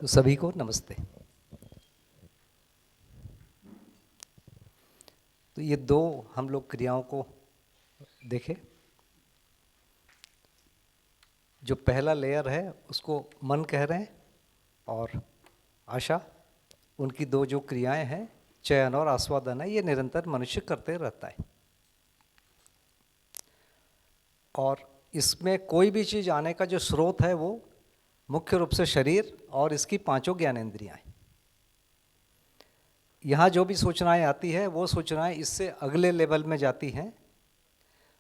तो सभी को नमस्ते। तो ये दो हम लोग क्रियाओं को देखें। जो पहला लेयर है उसको मन कह रहे हैं, और आशा, उनकी दो जो क्रियाएं हैं चयन और आस्वादन है, ये निरंतर मनुष्य करते रहता है। और इसमें कोई भी चीज़ आने का जो स्रोत है वो मुख्य रूप से शरीर और इसकी पांचों ज्ञानेंद्रियां हैं। यहाँ जो भी सूचनाएं आती है वो सूचनाएं इससे अगले लेवल में जाती हैं,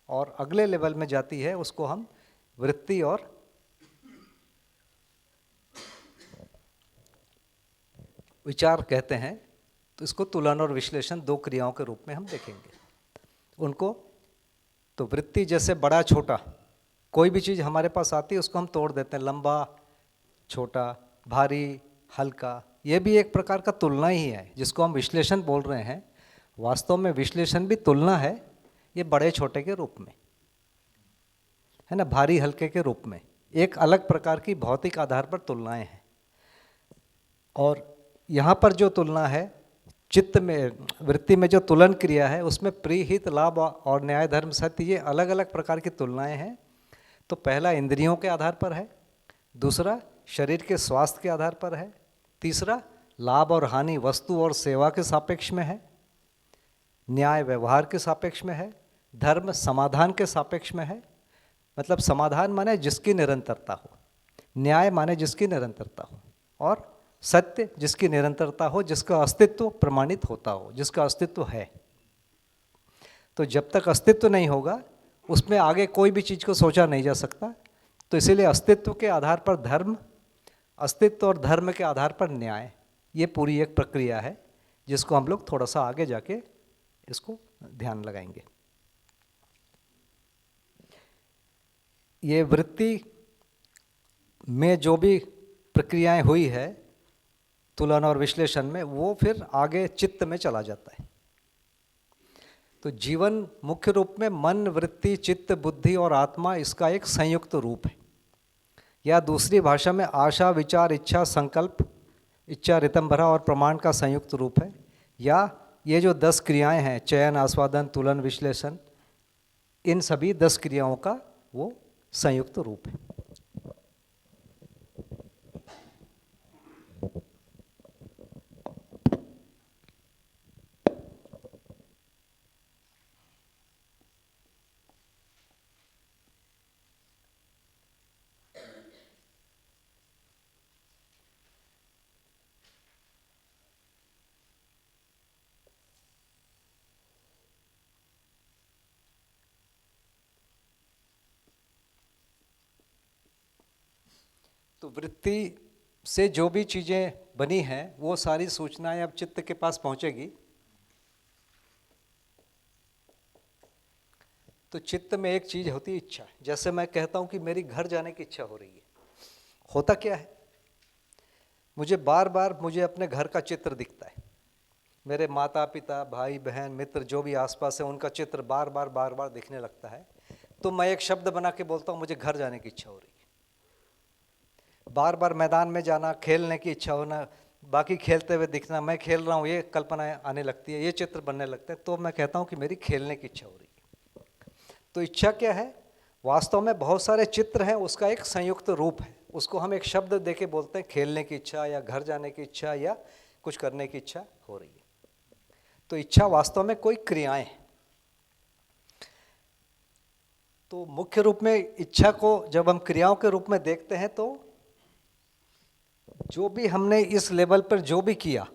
और अगले लेवल में जाती है उसको हम वृत्ति और विचार कहते हैं। तो इसको तुलन और विश्लेषण दो क्रियाओं के रूप में हम देखेंगे उनको। तो वृत्ति जैसे बड़ा छोटा, कोई भी चीज़ हमारे पास आती है उसको हम तोड़ देते हैं, लंबा छोटा, भारी हल्का, ये भी एक प्रकार का तुलना ही है जिसको हम विश्लेषण बोल रहे हैं। वास्तव में विश्लेषण भी तुलना है, ये बड़े छोटे के रूप में है ना, भारी हल्के के रूप में एक अलग प्रकार की भौतिक आधार पर तुलनाएं हैं। और यहाँ पर जो तुलना है चित्त में, वृत्ति में जो तुलन क्रिया है उसमें प्रिय हित लाभ और न्याय धर्म सत्य, ये अलग अलग प्रकार की तुलनाएं हैं। तो पहला इंद्रियों के आधार पर है, दूसरा शरीर के स्वास्थ्य के आधार पर है, तीसरा लाभ और हानि वस्तु और सेवा के सापेक्ष में है, न्याय व्यवहार के सापेक्ष में है, धर्म समाधान के सापेक्ष में है। मतलब समाधान माने जिसकी निरंतरता हो, न्याय माने जिसकी निरंतरता हो, और सत्य जिसकी निरंतरता हो, जिसका अस्तित्व प्रमाणित होता हो, जिसका अस्तित्व है। तो जब तक अस्तित्व नहीं होगा उसमें आगे कोई भी चीज़ को सोचा नहीं जा सकता। तो इसीलिए अस्तित्व के आधार पर धर्म, अस्तित्व और धर्म के आधार पर न्याय, ये पूरी एक प्रक्रिया है जिसको हम लोग थोड़ा सा आगे जाके इसको ध्यान लगाएंगे। ये वृत्ति में जो भी प्रक्रियाएं हुई है तुलन और विश्लेषण में, वो फिर आगे चित्त में चला जाता है। तो जीवन मुख्य रूप में मन, वृत्ति, चित्त, बुद्धि और आत्मा, इसका एक संयुक्त रूप है, या दूसरी भाषा में आशा, विचार, इच्छा, संकल्प, इच्छा, ऋतंभरा और प्रमाण का संयुक्त रूप है। या ये जो 10 क्रियाएं हैं, चयन, आस्वादन, तुलन, विश्लेषण, इन सभी 10 क्रियाओं का वो संयुक्त रूप है। तो वृत्ति से जो भी चीज़ें बनी हैं वो सारी सूचनाएं अब चित्त के पास पहुंचेगी। तो चित्त में एक चीज़ होती है इच्छा। जैसे मैं कहता हूं कि मेरी घर जाने की इच्छा हो रही है, होता क्या है, मुझे बार बार मुझे अपने घर का चित्र दिखता है, मेरे माता पिता, भाई बहन, मित्र जो भी आसपास है उनका चित्र बार बार दिखने लगता है। तो मैं एक शब्द बना के बोलता हूँ मुझे घर जाने की इच्छा हो रही है। बार बार मैदान में जाना, खेलने की इच्छा होना, बाकी खेलते हुए दिखना, मैं खेल रहा हूँ, ये कल्पना आने लगती है, ये चित्र बनने लगते हैं। तो मैं कहता हूँ कि मेरी खेलने की इच्छा हो रही है। तो इच्छा क्या है, वास्तव में बहुत सारे चित्र हैं, उसका एक संयुक्त रूप है। उसको हम एक शब्द देके बोलते हैं खेलने की इच्छा, या घर जाने की इच्छा, या कुछ करने की इच्छा हो रही है। तो इच्छा वास्तव में कोई क्रियाएं हैं। तो मुख्य रूप में इच्छा को जब हम क्रियाओं के रूप में देखते हैं, तो जो भी हमने इस लेवल पर जो भी किया,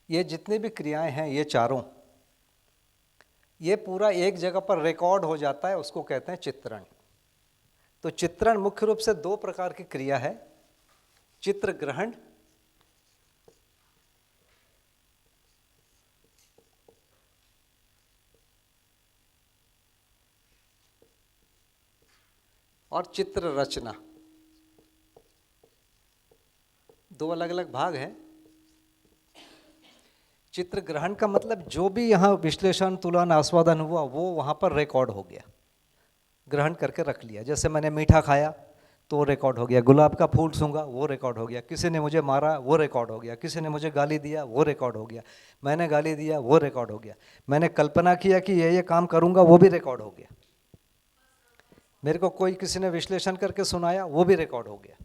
ये जितनी भी क्रियाएं हैं, ये चारों, ये पूरा एक जगह पर रिकॉर्ड हो जाता है, उसको कहते हैं चित्रण। तो चित्रण मुख्य रूप से 2 प्रकार की क्रिया है, चित्र ग्रहण और चित्र रचना। 2 अलग अलग भाग हैं। चित्र ग्रहण का मतलब जो भी यहाँ विश्लेषण, तुलन, आस्वादन हुआ वो वहाँ पर रिकॉर्ड हो गया, ग्रहण करके रख लिया। जैसे मैंने मीठा खाया तो रिकॉर्ड हो गया। गुलाब का फूल सूंघा, वो रिकॉर्ड हो गया। किसी ने मुझे मारा, वो रिकॉर्ड हो गया। किसी ने मुझे गाली दिया, वो रिकॉर्ड हो गया। मैंने गाली दिया, वो रिकॉर्ड हो गया। मैंने कल्पना किया कि ये काम करूँगा, वो भी रिकॉर्ड हो गया। मेरे को कोई किसी ने विश्लेषण करके सुनाया, वो भी रिकॉर्ड हो गया।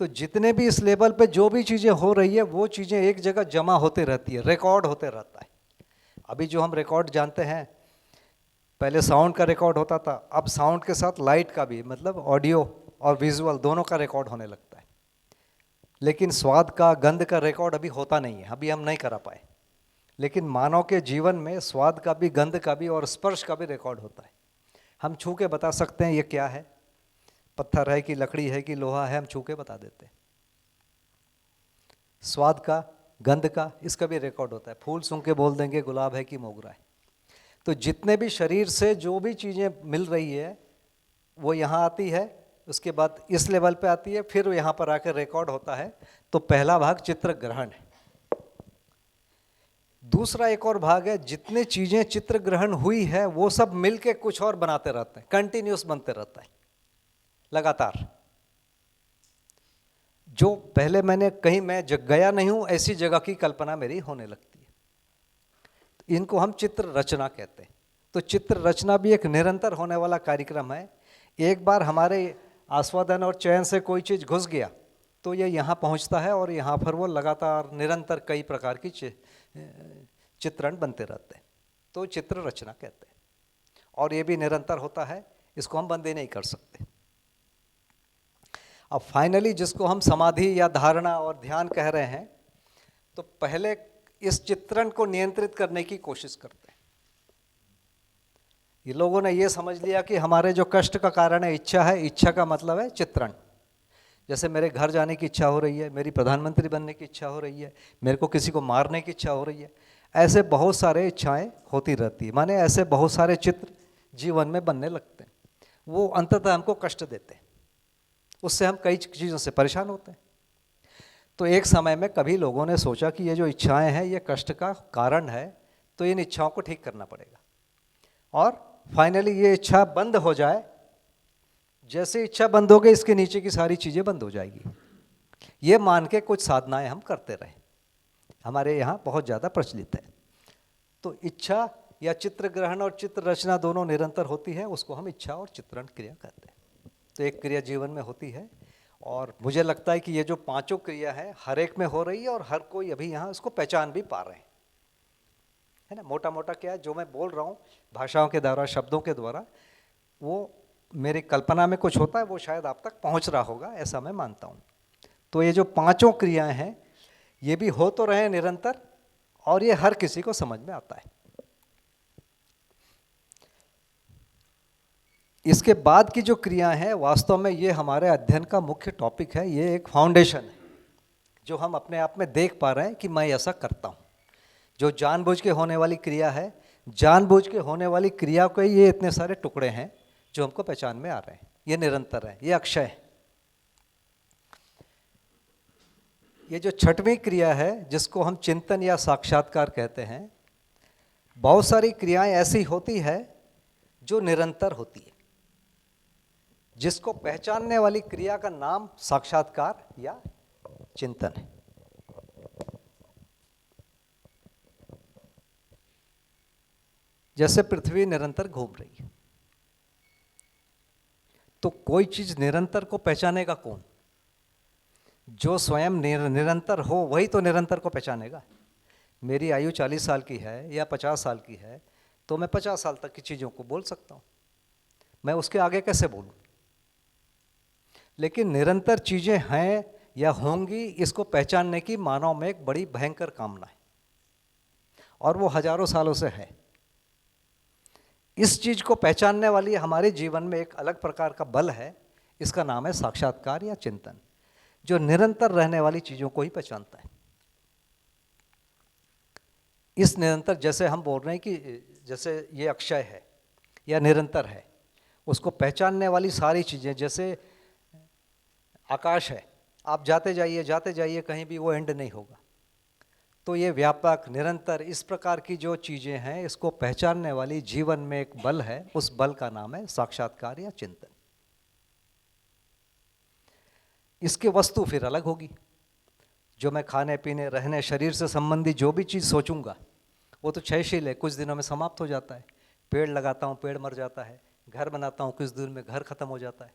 तो जितने भी इस लेवल पे जो भी चीज़ें हो रही है, वो चीज़ें एक जगह जमा होते रहती है, रिकॉर्ड होते रहता है। अभी जो हम रिकॉर्ड जानते हैं, पहले साउंड का रिकॉर्ड होता था, अब साउंड के साथ लाइट का भी, मतलब ऑडियो और विजुअल दोनों का रिकॉर्ड होने लगता है। लेकिन स्वाद का, गंध का रिकॉर्ड अभी होता नहीं है, अभी हम नहीं करा पाए। लेकिन मानव के जीवन में स्वाद का भी, गंध का भी और स्पर्श का भी रिकॉर्ड होता है। हम छू के बता सकते हैं ये क्या है, पत्थर है कि लकड़ी है कि लोहा है, हम छू के बता देते हैं। स्वाद का, गंध का, इसका भी रिकॉर्ड होता है। फूल सूंघ के बोल देंगे गुलाब है कि मोगरा है। तो जितने भी शरीर से जो भी चीज़ें मिल रही है, वो यहाँ आती है, उसके बाद इस लेवल पे आती है, फिर यहाँ पर आकर रिकॉर्ड होता है। तो पहला भाग चित्र ग्रहण है। दूसरा एक और भाग है, जितने चीज़ें चित्र ग्रहण हुई है वो सब मिलके कुछ और बनाते रहते हैं, कंटिन्यूस बनते रहता है लगातार। जो पहले मैंने कहीं मैं गया नहीं हूं, ऐसी जगह की कल्पना मेरी होने लगती है। तो इनको हम चित्र रचना कहते हैं। तो चित्र रचना भी एक निरंतर होने वाला कार्यक्रम है। एक बार हमारे आस्वादन और चयन से कोई चीज़ घुस गया तो ये यहाँ पहुँचता है और यहाँ पर वो लगातार निरंतर कई प्रकार की चित्रण बनते रहते हैं। तो चित्र रचना कहते हैं, और ये भी निरंतर होता है, इसको हम बंद ही नहीं कर सकते। अब फाइनली जिसको हम समाधि या धारणा और ध्यान कह रहे हैं, तो पहले इस चित्रण को नियंत्रित करने की कोशिश करते हैं। ये लोगों ने ये समझ लिया कि हमारे जो कष्ट का कारण है इच्छा है, इच्छा का मतलब है चित्रण। जैसे मेरे घर जाने की इच्छा हो रही है, मेरी प्रधानमंत्री बनने की इच्छा हो रही है, मेरे को किसी को मारने की इच्छा हो रही है, ऐसे बहुत सारे इच्छाएं होती रहती है। माने ऐसे बहुत सारे चित्र जीवन में बनने लगते हैं, वो अंततः हमको कष्ट देते हैं, उससे हम कई चीज़ों से परेशान होते हैं। तो एक समय में कभी लोगों ने सोचा कि ये जो इच्छाएं हैं ये कष्ट का कारण है, तो इन इच्छाओं को ठीक करना पड़ेगा। और फाइनली ये इच्छा बंद हो जाए, जैसे इच्छा बंद हो गई इसके नीचे की सारी चीज़ें बंद हो जाएगी। ये मान के कुछ साधनाएं हम करते रहे, हमारे यहाँ बहुत ज़्यादा प्रचलित है। तो इच्छा या चित्र ग्रहण और चित्र रचना दोनों निरंतर होती है, उसको हम इच्छा और चित्रण क्रिया कहते हैं। तो एक क्रिया जीवन में होती है, और मुझे लगता है कि ये जो पांचों क्रिया है हर एक में हो रही है, और हर कोई अभी यहाँ उसको पहचान भी पा रहे हैं, है ना। मोटा मोटा क्या है जो मैं बोल रहा हूँ भाषाओं के द्वारा, शब्दों के द्वारा, वो मेरी कल्पना में कुछ होता है, वो शायद आप तक पहुँच रहा होगा, ऐसा मैं मानता हूँ। तो ये जो पांचों क्रियाएं हैं ये भी हो तो रहे निरंतर, और ये हर किसी को समझ में आता है। इसके बाद की जो क्रियाएं हैं वास्तव में ये हमारे अध्ययन का मुख्य टॉपिक है। ये एक फाउंडेशन है जो हम अपने आप में देख पा रहे हैं कि मैं ऐसा करता हूँ। जो जानबूझ के होने वाली क्रिया है, जानबूझ के होने वाली क्रिया के ये इतने सारे टुकड़े हैं जो हमको पहचान में आ रहे हैं। ये निरंतर है, ये अक्षय है। ये जो छठवीं क्रिया है जिसको हम चिंतन या साक्षात्कार कहते हैं, बहुत सारी क्रियाएं ऐसी होती है जो निरंतर होती है, जिसको पहचानने वाली क्रिया का नाम साक्षात्कार या चिंतन है। जैसे पृथ्वी निरंतर घूम रही है, तो कोई चीज निरंतर को पहचानेगा कौन? जो स्वयं निरंतर हो वही तो निरंतर को पहचानेगा। मेरी आयु 40 साल की है या 50 साल की है, तो मैं 50 साल तक की चीज़ों को बोल सकता हूँ, मैं उसके आगे कैसे बोलूँ? लेकिन निरंतर चीज़ें हैं या होंगी, इसको पहचानने की मानव में एक बड़ी भयंकर कामना है, और वो हजारों सालों से है। इस चीज़ को पहचानने वाली हमारे जीवन में एक अलग प्रकार का बल है, इसका नाम है साक्षात्कार या चिंतन, जो निरंतर रहने वाली चीज़ों को ही पहचानता है। इस निरंतर, जैसे हम बोल रहे हैं कि जैसे ये अक्षय है या निरंतर है, उसको पहचानने वाली सारी चीज़ें, जैसे आकाश है, आप जाते जाइए कहीं भी वो एंड नहीं होगा। तो ये व्यापक निरंतर इस प्रकार की जो चीज़ें हैं, इसको पहचानने वाली जीवन में एक बल है, उस बल का नाम है साक्षात्कार या चिंतन। इसकी वस्तु फिर अलग होगी। जो मैं खाने पीने रहने शरीर से संबंधी जो भी चीज़ सोचूंगा वो तो क्षयशील है, कुछ दिनों में समाप्त हो जाता है। पेड़ लगाता हूँ, पेड़ मर जाता है। घर बनाता हूँ, कुछ दिन में घर खत्म हो जाता है।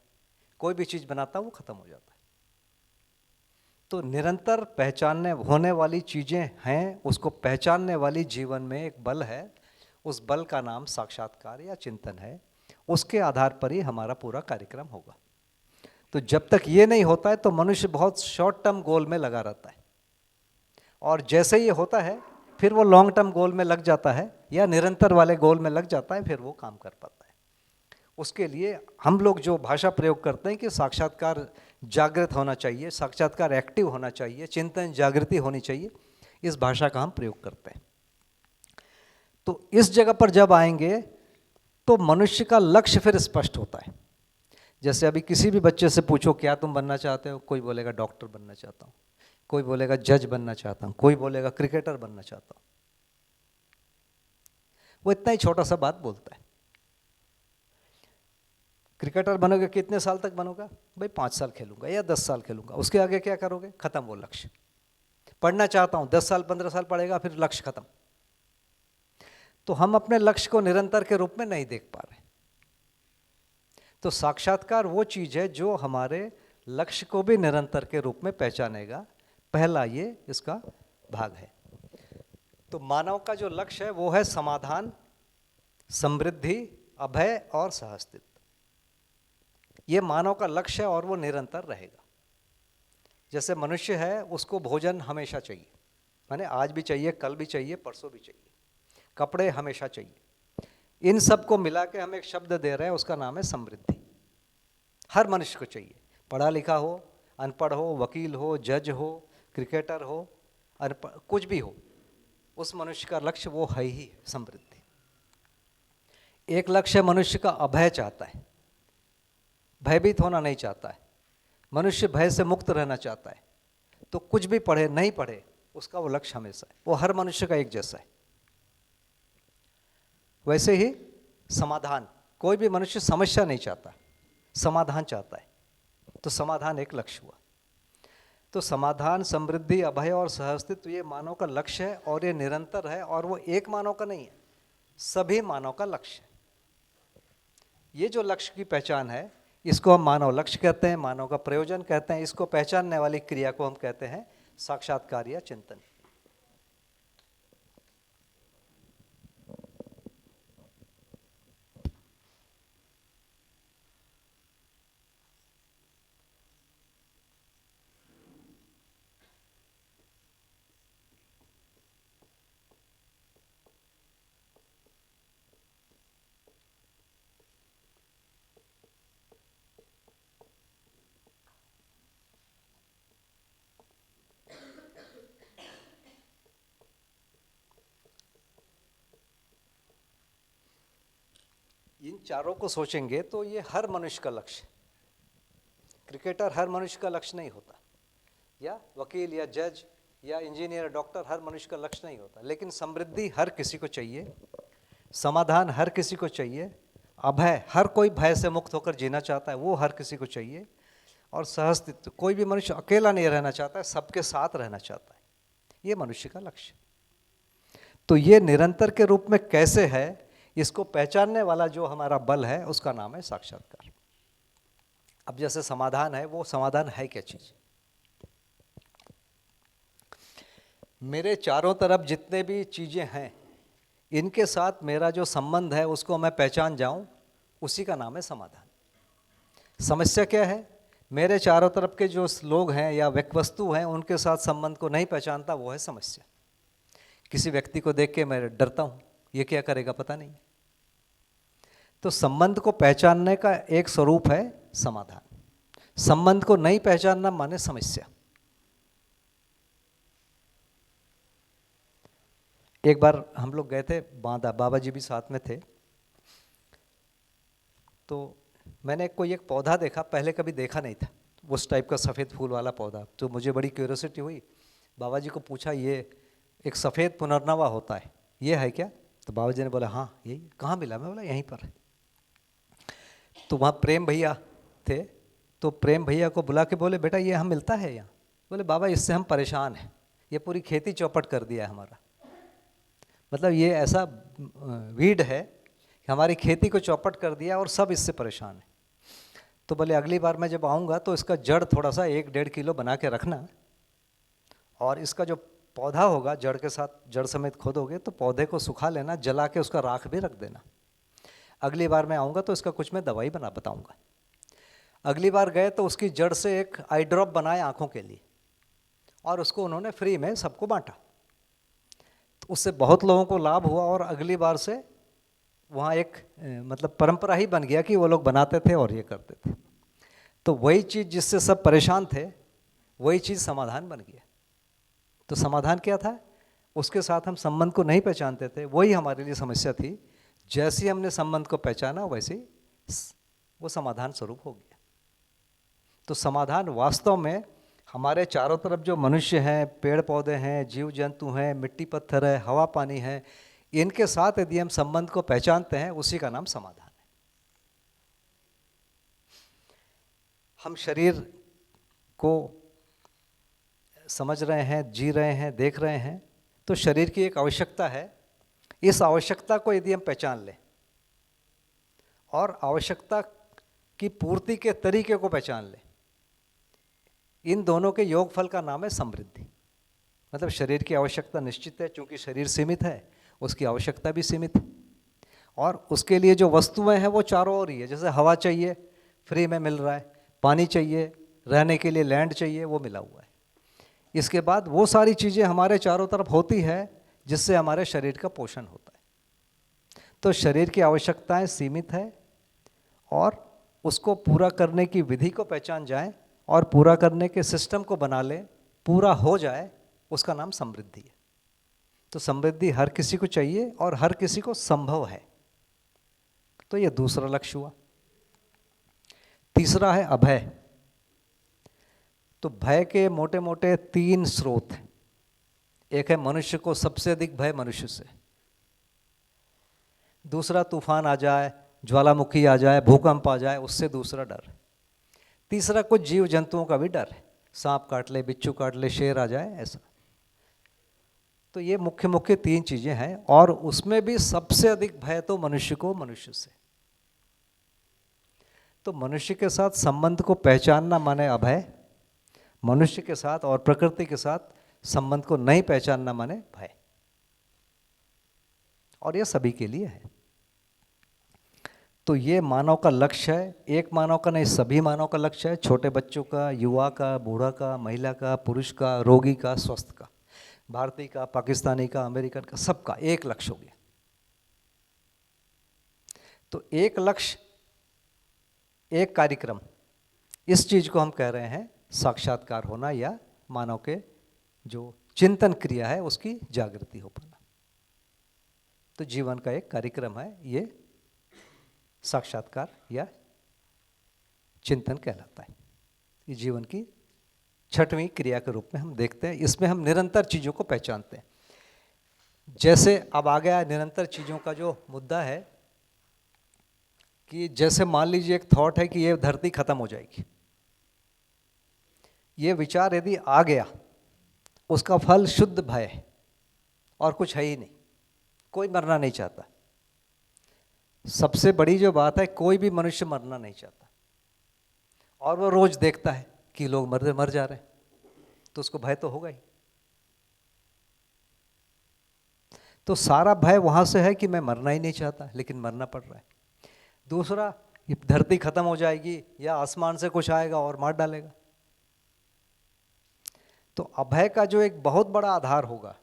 कोई भी चीज़ बनाता हूँ वो खत्म हो जाता है। तो निरंतर पहचानने होने वाली चीज़ें हैं, उसको पहचानने वाली जीवन में एक बल है। उस बल का नाम साक्षात्कार या चिंतन है। उसके आधार पर ही हमारा पूरा कार्यक्रम होगा। तो जब तक ये नहीं होता है तो मनुष्य बहुत शॉर्ट टर्म गोल में लगा रहता है, और जैसे ये होता है फिर वो लॉन्ग टर्म गोल में लग जाता है या निरंतर वाले गोल में लग जाता है, फिर वो काम कर पाता है। उसके लिए हम लोग जो भाषा प्रयोग करते हैं कि साक्षात्कार जागृत होना चाहिए, साक्षात्कार एक्टिव होना चाहिए, चिंतन जागृति होनी चाहिए, इस भाषा का हम प्रयोग करते हैं। तो इस जगह पर जब आएंगे तो मनुष्य का लक्ष्य फिर स्पष्ट होता है। जैसे अभी किसी भी बच्चे से पूछो क्या तुम बनना चाहते हो, कोई बोलेगा डॉक्टर बनना चाहता हूँ, कोई बोलेगा जज बनना चाहता हूँ, कोई बोलेगा क्रिकेटर बनना चाहता हूँ। वो इतना ही छोटा सा बात बोलता है। क्रिकेटर बनोगे कितने साल तक बनोगा? भाई 5 साल खेलूंगा या 10 साल खेलूंगा। उसके आगे क्या करोगे? खत्म वो लक्ष्य। पढ़ना चाहता हूँ, 10 साल 15 साल पढ़ेगा, फिर लक्ष्य खत्म। तो हम अपने लक्ष्य को निरंतर के रूप में नहीं देख पा रहे। तो साक्षात्कार वो चीज़ है जो हमारे लक्ष्य को भी निरंतर के रूप में पहचानेगा। पहला ये इसका भाग है। तो मानव का जो लक्ष्य है वो है समाधान, समृद्धि, अभय और सहअस्तित्व। ये मानव का लक्ष्य है और वो निरंतर रहेगा। जैसे मनुष्य है उसको भोजन हमेशा चाहिए, माने आज भी चाहिए, कल भी चाहिए, परसों भी चाहिए, कपड़े हमेशा चाहिए। इन सब को मिला के हम एक शब्द दे रहे हैं, उसका नाम है समृद्धि। हर मनुष्य को चाहिए, पढ़ा लिखा हो, अनपढ़ हो, वकील हो, जज हो, क्रिकेटर हो, अनपढ़ कुछ भी हो, उस मनुष्य का लक्ष्य वो है ही समृद्धि। एक लक्ष्य मनुष्य का अभय चाहता है, भयभीत होना नहीं चाहता है। मनुष्य भय से मुक्त रहना चाहता है। तो कुछ भी पढ़े नहीं पढ़े उसका वो लक्ष्य हमेशा है, वो हर मनुष्य का एक जैसा है। वैसे ही समाधान, कोई भी मनुष्य समस्या नहीं चाहता, समाधान चाहता है। तो समाधान एक लक्ष्य हुआ। तो समाधान, समृद्धि, अभय और सहअस्तित्व ये मानव का लक्ष्य है और ये निरंतर है, और वो एक मानव का नहीं है, सभी मानव का लक्ष्य है। ये जो लक्ष्य की पहचान है इसको हम मानव लक्ष्य कहते हैं, मानव का प्रयोजन कहते हैं। इसको पहचानने वाली क्रिया को हम कहते हैं साक्षात्कार या चिंतन। इन चारों को सोचेंगे तो ये हर मनुष्य का लक्ष्य है। क्रिकेटर हर मनुष्य का लक्ष्य नहीं होता, या वकील या जज या इंजीनियर डॉक्टर हर मनुष्य का लक्ष्य नहीं होता। लेकिन समृद्धि हर किसी को चाहिए, समाधान हर किसी को चाहिए, अभय हर कोई भय से मुक्त होकर जीना चाहता है, वो हर किसी को चाहिए, और सहअस्तित्व कोई भी मनुष्य अकेला नहीं रहना चाहता है, सबके साथ रहना चाहता है। ये मनुष्य का लक्ष्य। तो ये निरंतर के रूप में कैसे है, इसको पहचानने वाला जो हमारा बल है उसका नाम है साक्षात्कार। अब जैसे समाधान है, वो समाधान है क्या चीज? मेरे चारों तरफ जितने भी चीजें हैं इनके साथ मेरा जो संबंध है उसको मैं पहचान जाऊं, उसी का नाम है समाधान। समस्या क्या है? मेरे चारों तरफ के जो लोग हैं या वस्तु हैं उनके साथ संबंध को नहीं पहचानता, वो है समस्या। किसी व्यक्ति को देख के मैं डरता हूँ, ये क्या करेगा पता नहीं। तो संबंध को पहचानने का एक स्वरूप है समाधान। संबंध को नहीं पहचानना माने समस्या। एक बार हम लोग गए थे बांदा, बाबा जी भी साथ में थे। तो मैंने कोई एक पौधा देखा, पहले कभी देखा नहीं था, उस टाइप का सफ़ेद फूल वाला पौधा। तो मुझे बड़ी क्यूरियोसिटी हुई, बाबा जी को पूछा ये एक सफ़ेद पुनर्नवा होता है, ये है क्या? तो बाबा जी ने बोला हाँ यही। कहाँ मिला? मैं बोला यहीं पर। तो वहाँ प्रेम भैया थे, तो प्रेम भैया को बुला के बोले, बेटा ये हम मिलता है यहाँ? बोले, बाबा इससे हम परेशान हैं, ये पूरी खेती चौपट कर दिया है हमारा। मतलब ये ऐसा वीड है कि हमारी खेती को चौपट कर दिया और सब इससे परेशान है। तो बोले अगली बार मैं जब आऊँगा तो इसका जड़ थोड़ा सा 1-1.5 किलो बना के रखना, और इसका जो पौधा होगा जड़ के साथ, जड़ समेत खोदोगे तो पौधे को सुखा लेना, जला के उसका राख भी रख देना। अगली बार मैं आऊँगा तो इसका कुछ मैं दवाई बताऊँगा। अगली बार गए तो उसकी जड़ से एक आई ड्रॉप बनाए आँखों के लिए, और उसको उन्होंने फ्री में सबको बांटा। तो उससे बहुत लोगों को लाभ हुआ, और अगली बार से वहाँ एक मतलब परंपरा ही बन गया कि वो लोग बनाते थे और ये करते थे। तो वही चीज़ जिससे सब परेशान थे, वही चीज़ समाधान बन गया। तो समाधान क्या था? उसके साथ हम संबंध को नहीं पहचानते थे, वही हमारे लिए समस्या थी। जैसे ही हमने संबंध को पहचाना वैसे वो समाधान स्वरूप हो गया। तो समाधान वास्तव में हमारे चारों तरफ जो मनुष्य हैं, पेड़ पौधे हैं, जीव जंतु हैं, मिट्टी पत्थर है, हवा पानी है, इनके साथ यदि हम संबंध को पहचानते हैं, उसी का नाम समाधान है। हम शरीर को समझ रहे हैं, जी रहे हैं, देख रहे हैं, तो शरीर की एक आवश्यकता है। इस आवश्यकता को यदि हम पहचान लें और आवश्यकता की पूर्ति के तरीके को पहचान लें, इन दोनों के योगफल का नाम है समृद्धि। मतलब शरीर की आवश्यकता निश्चित है, चूंकि शरीर सीमित है, उसकी आवश्यकता भी सीमित है, और उसके लिए जो वस्तुएं हैं वो चारों ओर ही है। जैसे हवा चाहिए, फ्री में मिल रहा है, पानी चाहिए, रहने के लिए लैंड चाहिए, वो मिला हुआ है। इसके बाद वो सारी चीज़ें हमारे चारों तरफ होती है जिससे हमारे शरीर का पोषण होता है। तो शरीर की आवश्यकताएं सीमित है, और उसको पूरा करने की विधि को पहचान जाए और पूरा करने के सिस्टम को बना ले, पूरा हो जाए, उसका नाम समृद्धि है। तो समृद्धि हर किसी को चाहिए और हर किसी को संभव है। तो ये दूसरा लक्ष्य हुआ। तीसरा है अभय। तो भय के मोटे मोटे 3 स्रोत हैं। एक है मनुष्य को सबसे अधिक भय मनुष्य से, दूसरा तूफान आ जाए, ज्वालामुखी आ जाए, भूकंप आ जाए, उससे दूसरा डर। तीसरा कुछ जीव जंतुओं का भी डर है, सांप काट ले, बिच्छू काट ले, शेर आ जाए, ऐसा। तो ये मुख्य मुख्य 3 चीज़ें हैं, और उसमें भी सबसे अधिक भय तो मनुष्य को मनुष्य से। तो मनुष्य के साथ संबंध को पहचानना माने अभय, मनुष्य के साथ और प्रकृति के साथ संबंध को नहीं पहचानना माने भय। और यह सभी के लिए है। तो ये मानव का लक्ष्य है, एक मानव का नहीं, सभी मानव का लक्ष्य है। छोटे बच्चों का, युवा का, बूढ़ा का, महिला का, पुरुष का, रोगी का, स्वस्थ का, भारतीय का, पाकिस्तानी का, अमेरिकन का, सबका एक लक्ष्य हो गया। तो एक लक्ष्य, एक कार्यक्रम, इस चीज को हम कह रहे हैं साक्षात्कार होना, या मानव के जो चिंतन क्रिया है उसकी जागृति हो पाना। तो जीवन का एक कार्यक्रम है ये, साक्षात्कार या चिंतन कहलाता है। ये जीवन की 6वीं क्रिया के रूप में हम देखते हैं। इसमें हम निरंतर चीज़ों को पहचानते हैं। जैसे अब आ गया निरंतर चीज़ों का जो मुद्दा है, कि जैसे मान लीजिए एक थॉट है कि ये धरती खत्म हो जाएगी। ये विचार यदि आ गया, उसका फल शुद्ध भय है और कुछ है ही नहीं। कोई मरना नहीं चाहता। सबसे बड़ी जो बात है, कोई भी मनुष्य मरना नहीं चाहता, और वो रोज देखता है कि लोग मर जा रहे हैं, तो उसको भय तो होगा ही। तो सारा भय वहां से है कि मैं मरना ही नहीं चाहता, लेकिन मरना पड़ रहा है। दूसरा, ये धरती खत्म हो जाएगी या आसमान से कुछ आएगा और मार डालेगा। तो अभय का जो एक बहुत बड़ा आधार होगा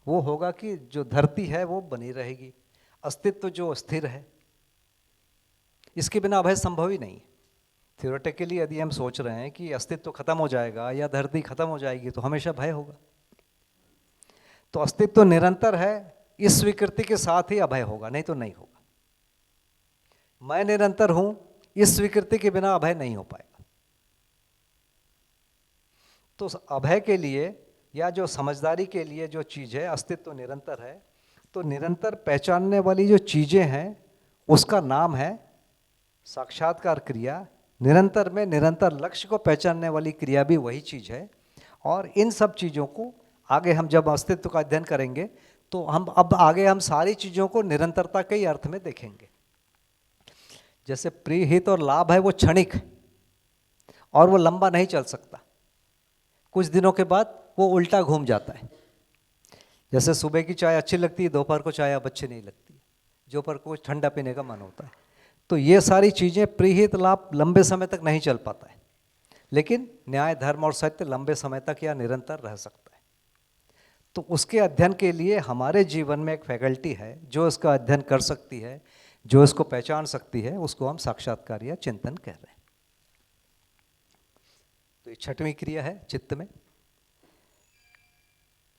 वो होगा कि जो धरती है वो बनी रहेगी, अस्तित्व जो स्थिर है, इसके बिना अभय संभव ही नहीं। थ्योरेटिकली यदि हम सोच रहे हैं कि अस्तित्व खत्म हो जाएगा या धरती खत्म हो जाएगी तो हमेशा भय होगा। तो अस्तित्व निरंतर है, इस स्वीकृति के साथ ही अभय होगा, नहीं तो नहीं होगा। मैं निरंतर हूं, इस स्वीकृति के बिना अभय नहीं हो पाएगा। तो अभय के लिए या जो समझदारी के लिए जो चीज़ है, अस्तित्व निरंतर है, तो निरंतर पहचानने वाली जो चीज़ें हैं उसका नाम है साक्षात्कार क्रिया, निरंतर में निरंतर लक्ष्य को पहचानने वाली क्रिया भी वही चीज़ है। और इन सब चीज़ों को आगे हम जब अस्तित्व का अध्ययन करेंगे तो हम अब आगे हम सारी चीज़ों को निरंतरता के ही अर्थ में देखेंगे। जैसे प्रिय हित और लाभ है वो क्षणिक है और वो लंबा नहीं चल सकता, कुछ दिनों के बाद वो उल्टा घूम जाता है। जैसे सुबह की चाय अच्छी लगती है, दोपहर को चाय अब अच्छी नहीं लगती, दोपहर को ठंडा पीने का मन होता है। तो ये सारी चीज़ें प्रीहित लाभ लंबे समय तक नहीं चल पाता है, लेकिन न्याय धर्म और सत्य लंबे समय तक या निरंतर रह सकता है। तो उसके अध्ययन के लिए हमारे जीवन में एक फैकल्टी है जो इसका अध्ययन कर सकती है, जो इसको पहचान सकती है, उसको हम साक्षात्कार या चिंतन कह रहे हैं। तो ये छठवीं क्रिया है चित्त में।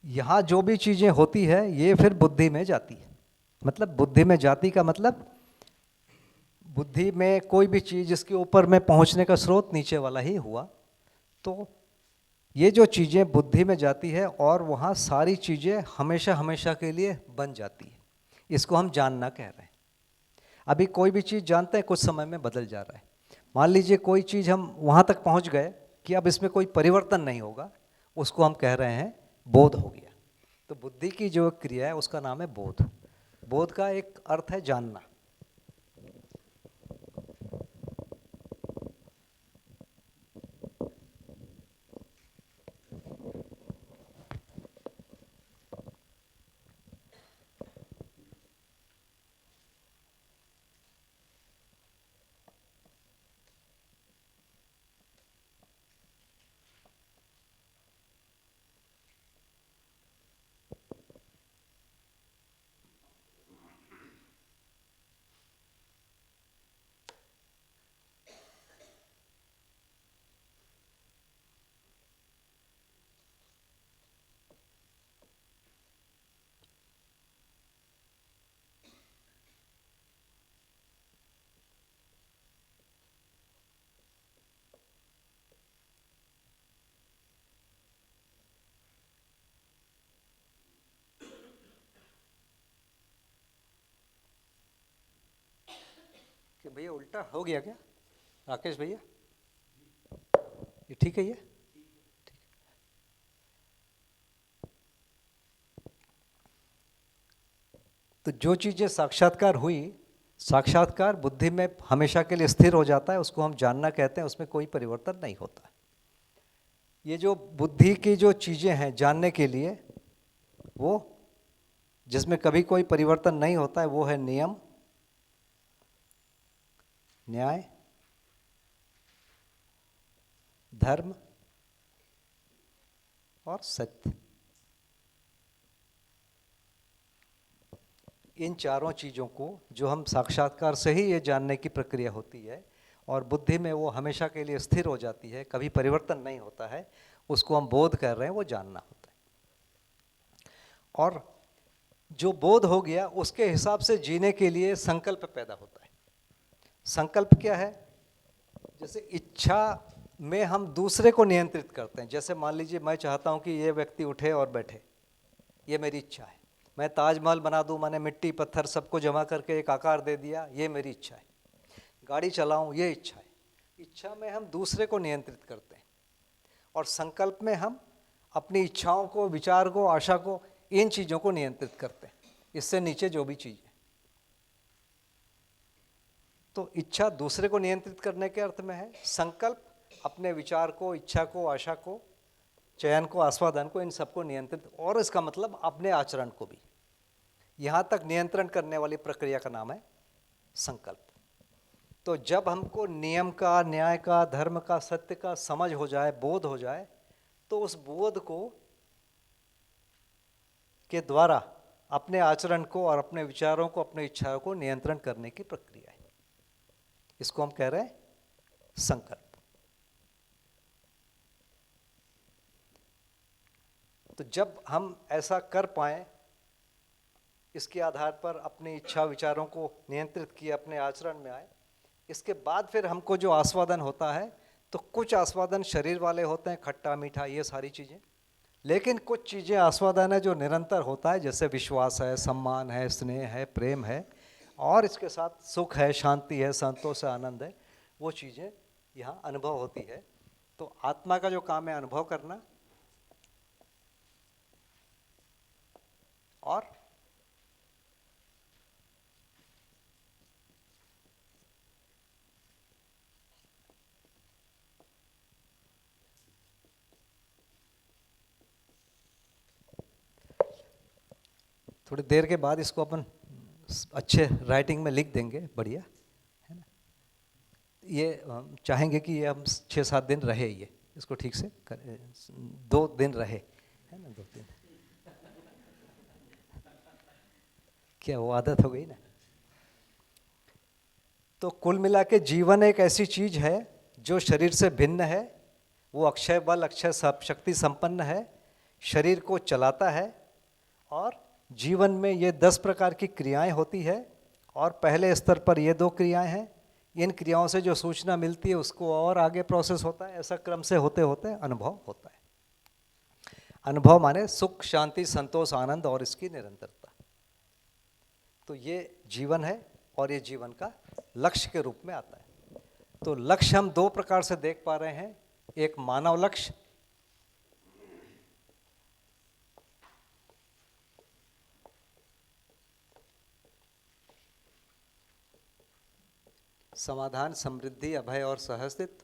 यहाँ जो भी चीज़ें होती है ये फिर बुद्धि में जाती है। मतलब बुद्धि में जाती का मतलब बुद्धि में कोई भी चीज़ जिसके ऊपर में पहुँचने का स्रोत नीचे वाला ही हुआ। तो ये जो चीज़ें बुद्धि में जाती है और वहाँ सारी चीज़ें हमेशा हमेशा के लिए बन जाती है, इसको हम जानना कह रहे हैं। अभी कोई भी चीज़ जानते हैं कुछ समय में बदल जा रहा है। मान लीजिए कोई चीज़ हम वहाँ तक पहुँच गए कि अब इसमें कोई परिवर्तन नहीं होगा, उसको हम कह रहे हैं बोध हो गया। तो बुद्धि की जो क्रिया है उसका नाम है बोध। बोध का एक अर्थ है जानना। कि भैया उल्टा हो गया क्या राकेश भैया? ये ठीक है ये? ठीक। तो जो चीज़ें साक्षात्कार हुई, साक्षात्कार बुद्धि में हमेशा के लिए स्थिर हो जाता है, उसको हम जानना कहते हैं, उसमें कोई परिवर्तन नहीं होता। ये जो बुद्धि की जो चीज़ें हैं जानने के लिए, वो जिसमें कभी कोई परिवर्तन नहीं होता है, वो है नियम, न्याय, धर्म और सत्य। इन चारों चीज़ों को जो हम साक्षात्कार से ही ये जानने की प्रक्रिया होती है और बुद्धि में वो हमेशा के लिए स्थिर हो जाती है, कभी परिवर्तन नहीं होता है, उसको हम बोध कर रहे हैं, वो जानना होता है। और जो बोध हो गया उसके हिसाब से जीने के लिए संकल्प पैदा होता है। संकल्प क्या है? जैसे इच्छा में हम दूसरे को नियंत्रित करते हैं। जैसे मान लीजिए मैं चाहता हूँ कि ये व्यक्ति उठे और बैठे, ये मेरी इच्छा है। मैं ताजमहल बना दूँ, मैंने मिट्टी पत्थर सबको जमा करके एक आकार दे दिया, ये मेरी इच्छा है। गाड़ी चलाऊँ, ये इच्छा है। इच्छा में हम दूसरे को नियंत्रित करते हैं और संकल्प में हम अपनी इच्छाओं को, विचार को, आशा को, इन चीज़ों को नियंत्रित करते हैं, इससे नीचे जो भी चीज़ है। तो इच्छा दूसरे को नियंत्रित करने के अर्थ में है, संकल्प अपने विचार को, इच्छा को, आशा को, चयन को, आस्वादन को, इन सबको नियंत्रित, और इसका मतलब अपने आचरण को भी, यहाँ तक नियंत्रण करने वाली प्रक्रिया का नाम है संकल्प। तो जब हमको नियम का, न्याय का, धर्म का, सत्य का समझ हो जाए, बोध हो जाए, तो उस बोध को के द्वारा अपने आचरण को और अपने विचारों को, अपने इच्छाओं को नियंत्रण करने की प्रक्रिया है। इसको हम कह रहे हैं संकल्प। तो जब हम ऐसा कर पाए, इसके आधार पर अपनी इच्छा विचारों को नियंत्रित किए, अपने आचरण में आए, इसके बाद फिर हमको जो आस्वादन होता है, तो कुछ आस्वादन शरीर वाले होते हैं, खट्टा मीठा ये सारी चीज़ें, लेकिन कुछ चीज़ें आस्वादन है जो निरंतर होता है, जैसे विश्वास है, सम्मान है, स्नेह है, प्रेम है, और इसके साथ सुख है, शांति है, संतोष है, आनंद है। वो चीज़ें यहाँ अनुभव होती है। तो आत्मा का जो काम है अनुभव करना, और थोड़ी देर के बाद इसको अपन अच्छे राइटिंग में लिख देंगे, बढ़िया है ना। ये हम चाहेंगे कि ये हम 6-7 दिन रहे, ये इसको ठीक से 2 दिन रहे, है ना, 2 दिन। क्या वो आदत हो गई ना। तो कुल मिला के जीवन एक ऐसी चीज है जो शरीर से भिन्न है, वो अक्षय बल अक्षय शक्ति संपन्न है, शरीर को चलाता है, और जीवन में ये 10 प्रकार की क्रियाएं होती है, और पहले स्तर पर ये 2 क्रियाएं हैं। इन क्रियाओं से जो सूचना मिलती है उसको और आगे प्रोसेस होता है, ऐसा क्रम से होते होते अनुभव होता है। अनुभव माने सुख शांति संतोष आनंद और इसकी निरंतरता। तो ये जीवन है, और ये जीवन का लक्ष्य के रूप में आता है। तो लक्ष्य हम 2 प्रकार से देख पा रहे हैं, एक मानव लक्ष्य, समाधान समृद्धि अभय और सहअस्तित्व,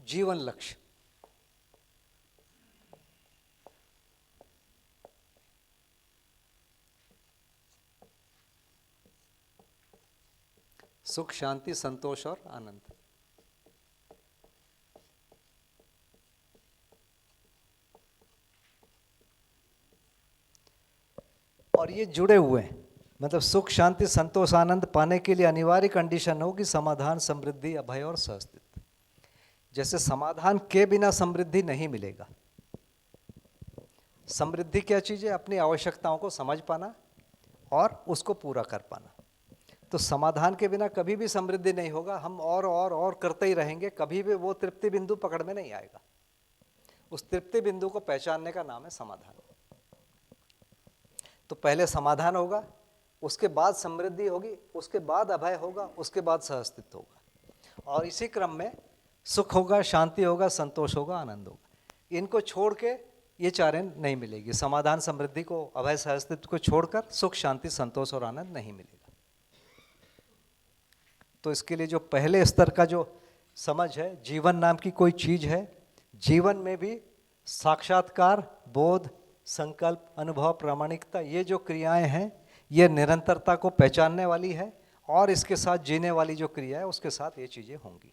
जीवन लक्ष्य। सुख शांति संतोष और आनंद। और ये जुड़े हुए हैं, मतलब सुख शांति संतोष आनंद पाने के लिए अनिवार्य कंडीशन हो कि समाधान समृद्धि अभय और सहअस्तित्व। जैसे समाधान के बिना समृद्धि नहीं मिलेगा। समृद्धि क्या चीज़ है? अपनी आवश्यकताओं को समझ पाना और उसको पूरा कर पाना। तो समाधान के बिना कभी भी समृद्धि नहीं होगा। हम और करते ही रहेंगे, कभी भी वो तृप्ति बिंदु पकड़ में नहीं आएगा। उस तृप्ति बिंदु को पहचानने का नाम है समाधान। तो पहले समाधान होगा, उसके बाद समृद्धि होगी, उसके बाद अभय होगा, उसके बाद सहअस्तित्व होगा, और इसी क्रम में सुख होगा, शांति होगा, संतोष होगा, आनंद होगा। इनको छोड़ के ये चारें नहीं मिलेगी। समाधान समृद्धि को, अभय सहअस्तित्व को छोड़कर सुख शांति संतोष और आनंद नहीं मिलेगा। तो इसके लिए जो पहले स्तर का जो समझ है, जीवन नाम की कोई चीज है, जीवन में भी साक्षात्कार, बोध, संकल्प, अनुभव, प्रामाणिकता, ये जो क्रियाएं हैं ये निरंतरता को पहचानने वाली है, और इसके साथ जीने वाली जो क्रिया है उसके साथ ये चीज़ें होंगी।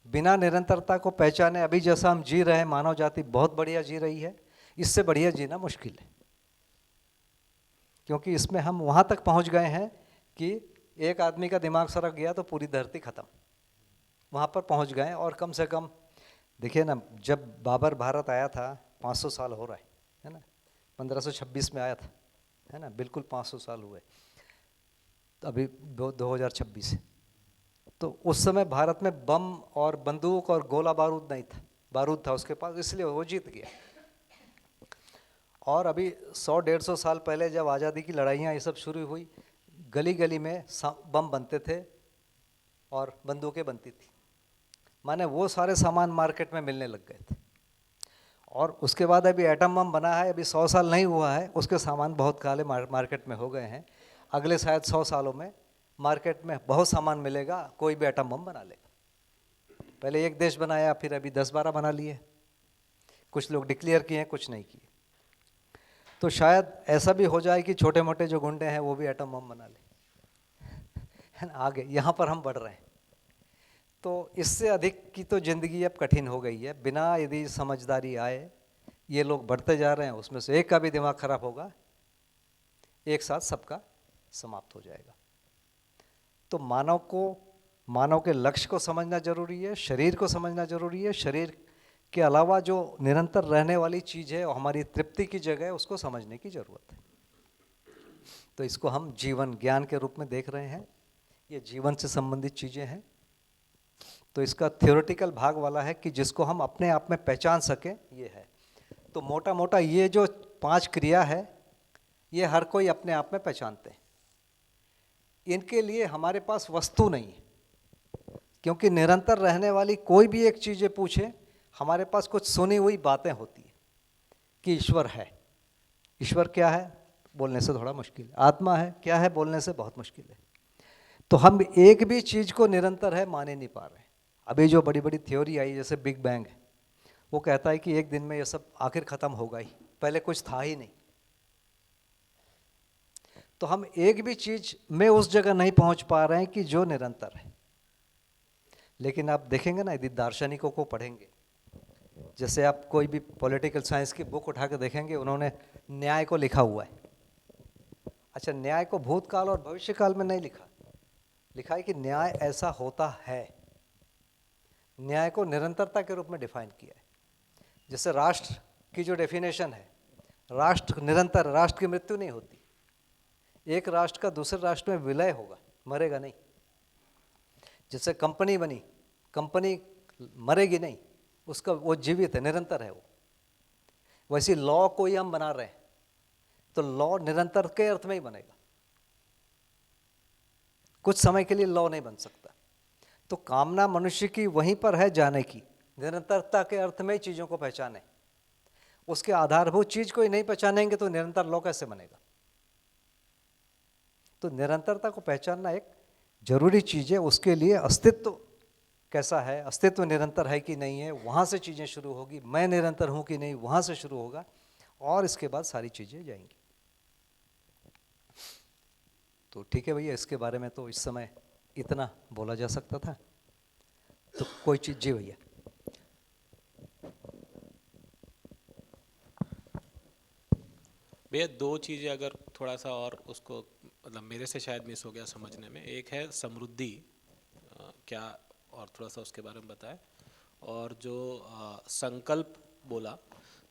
बिना निरंतरता को पहचाने अभी जैसा हम जी रहे हैं, मानव जाति बहुत बढ़िया जी रही है, इससे बढ़िया जीना मुश्किल है। क्योंकि इसमें हम वहाँ तक पहुँच गए हैं कि एक आदमी का दिमाग सरक गया तो पूरी धरती खत्म, वहाँ पर पहुँच गए। और कम से कम देखिए ना, जब बाबर भारत आया था 500 साल हो रहा है ना, 1526 में आया था, है ना, बिल्कुल 500 साल हुए। तो अभी 2026 है। तो उस समय भारत में बम और बंदूक और गोला बारूद नहीं था, बारूद था उसके पास, इसलिए वो जीत गया। और अभी 100-150 साल पहले जब आज़ादी की लड़ाइयाँ ये सब शुरू हुई, गली गली में बम बनते थे और बंदूकें बनती थी, माने वो सारे सामान मार्केट में मिलने लग गए थे। और उसके बाद अभी एटम बम बना है, अभी 100 साल नहीं हुआ है, उसके सामान बहुत काले मार्केट में हो गए हैं। अगले शायद 100 सालों में मार्केट में बहुत सामान मिलेगा, कोई भी एटम बम बना लेगा। पहले एक देश बनाया, फिर अभी 10-12 बना लिए, कुछ लोग डिक्लेयर किए हैं, कुछ नहीं किए। तो शायद ऐसा भी हो जाए कि छोटे मोटे जो गुंडे हैं वो भी एटम बम बना ले, है ना। आगे यहाँ पर हम बढ़ रहे हैं। तो इससे अधिक की तो ज़िंदगी अब कठिन हो गई है। बिना यदि समझदारी आए, ये लोग बढ़ते जा रहे हैं, उसमें से एक का भी दिमाग खराब होगा, एक साथ सबका समाप्त हो जाएगा। तो मानव के लक्ष्य को समझना जरूरी है, शरीर को समझना जरूरी है, शरीर के अलावा जो निरंतर रहने वाली चीज़ है और हमारी तृप्ति की जगह है, उसको समझने की ज़रूरत है। तो इसको हम जीवन ज्ञान के रूप में देख रहे हैं। ये जीवन से संबंधित चीज़ें हैं। तो इसका थ्योरेटिकल भाग वाला है कि जिसको हम अपने आप में पहचान सकें, ये है। तो मोटा मोटा ये जो 5 क्रिया है ये हर कोई अपने आप में पहचानते हैं। इनके लिए हमारे पास वस्तु नहीं है, क्योंकि निरंतर रहने वाली कोई भी एक चीज़ें पूछे, हमारे पास कुछ सुनी हुई बातें होती है कि ईश्वर है। ईश्वर क्या है बोलने से थोड़ा मुश्किल है, आत्मा है क्या है बोलने से बहुत मुश्किल है। तो हम एक भी चीज़ को निरंतर है मान ही नहीं पा रहे हैं। अभी जो बड़ी बड़ी थ्योरी आई जैसे बिग बैंग है, वो कहता है कि एक दिन में ये सब आखिर ख़त्म होगा ही, पहले कुछ था ही नहीं। तो हम एक भी चीज़ में उस जगह नहीं पहुंच पा रहे हैं कि जो निरंतर है। लेकिन आप देखेंगे ना, यदि दार्शनिकों को पढ़ेंगे, जैसे आप कोई भी पॉलिटिकल साइंस की बुक उठा के देखेंगे, उन्होंने न्याय को लिखा हुआ है। अच्छा, न्याय को भूतकाल और भविष्यकाल में नहीं लिखा, लिखा है कि न्याय ऐसा होता है। न्याय को निरंतरता के रूप में डिफाइन किया है। जैसे राष्ट्र की जो डेफिनेशन है, राष्ट्र निरंतर, राष्ट्र की मृत्यु नहीं होती। एक राष्ट्र का दूसरे राष्ट्र में विलय होगा, मरेगा नहीं। जैसे कंपनी बनी, कंपनी मरेगी नहीं, उसका वो जीवित है, निरंतर है वो। वैसे लॉ कोई हम बना रहे हैं तो लॉ निरंतर के अर्थ में ही बनेगा, कुछ समय के लिए लॉ नहीं बन सकता। तो कामना मनुष्य की वहीं पर है जाने की, निरंतरता के अर्थ में ही चीज़ों को पहचाने। उसके आधारभूत चीज को ही नहीं पहचानेंगे तो निरंतर लॉ कैसे बनेगा। तो निरंतरता को पहचानना एक जरूरी चीज़ है। उसके लिए अस्तित्व कैसा है, अस्तित्व निरंतर है कि नहीं है, वहाँ से चीज़ें शुरू होगी। मैं निरंतर हूँ कि नहीं, वहाँ से शुरू होगा, और इसके बाद सारी चीज़ें जाएंगी। तो ठीक है भैया, इसके बारे में तो इस समय इतना बोला जा सकता था। तो कोई चीज़ जी भैया। भैया दो चीज़ें अगर थोड़ा सा और उसको मतलब मेरे से शायद मिस हो गया समझने में। एक है समृद्धि, क्या, और थोड़ा सा उसके बारे में बताएं। और जो संकल्प बोला,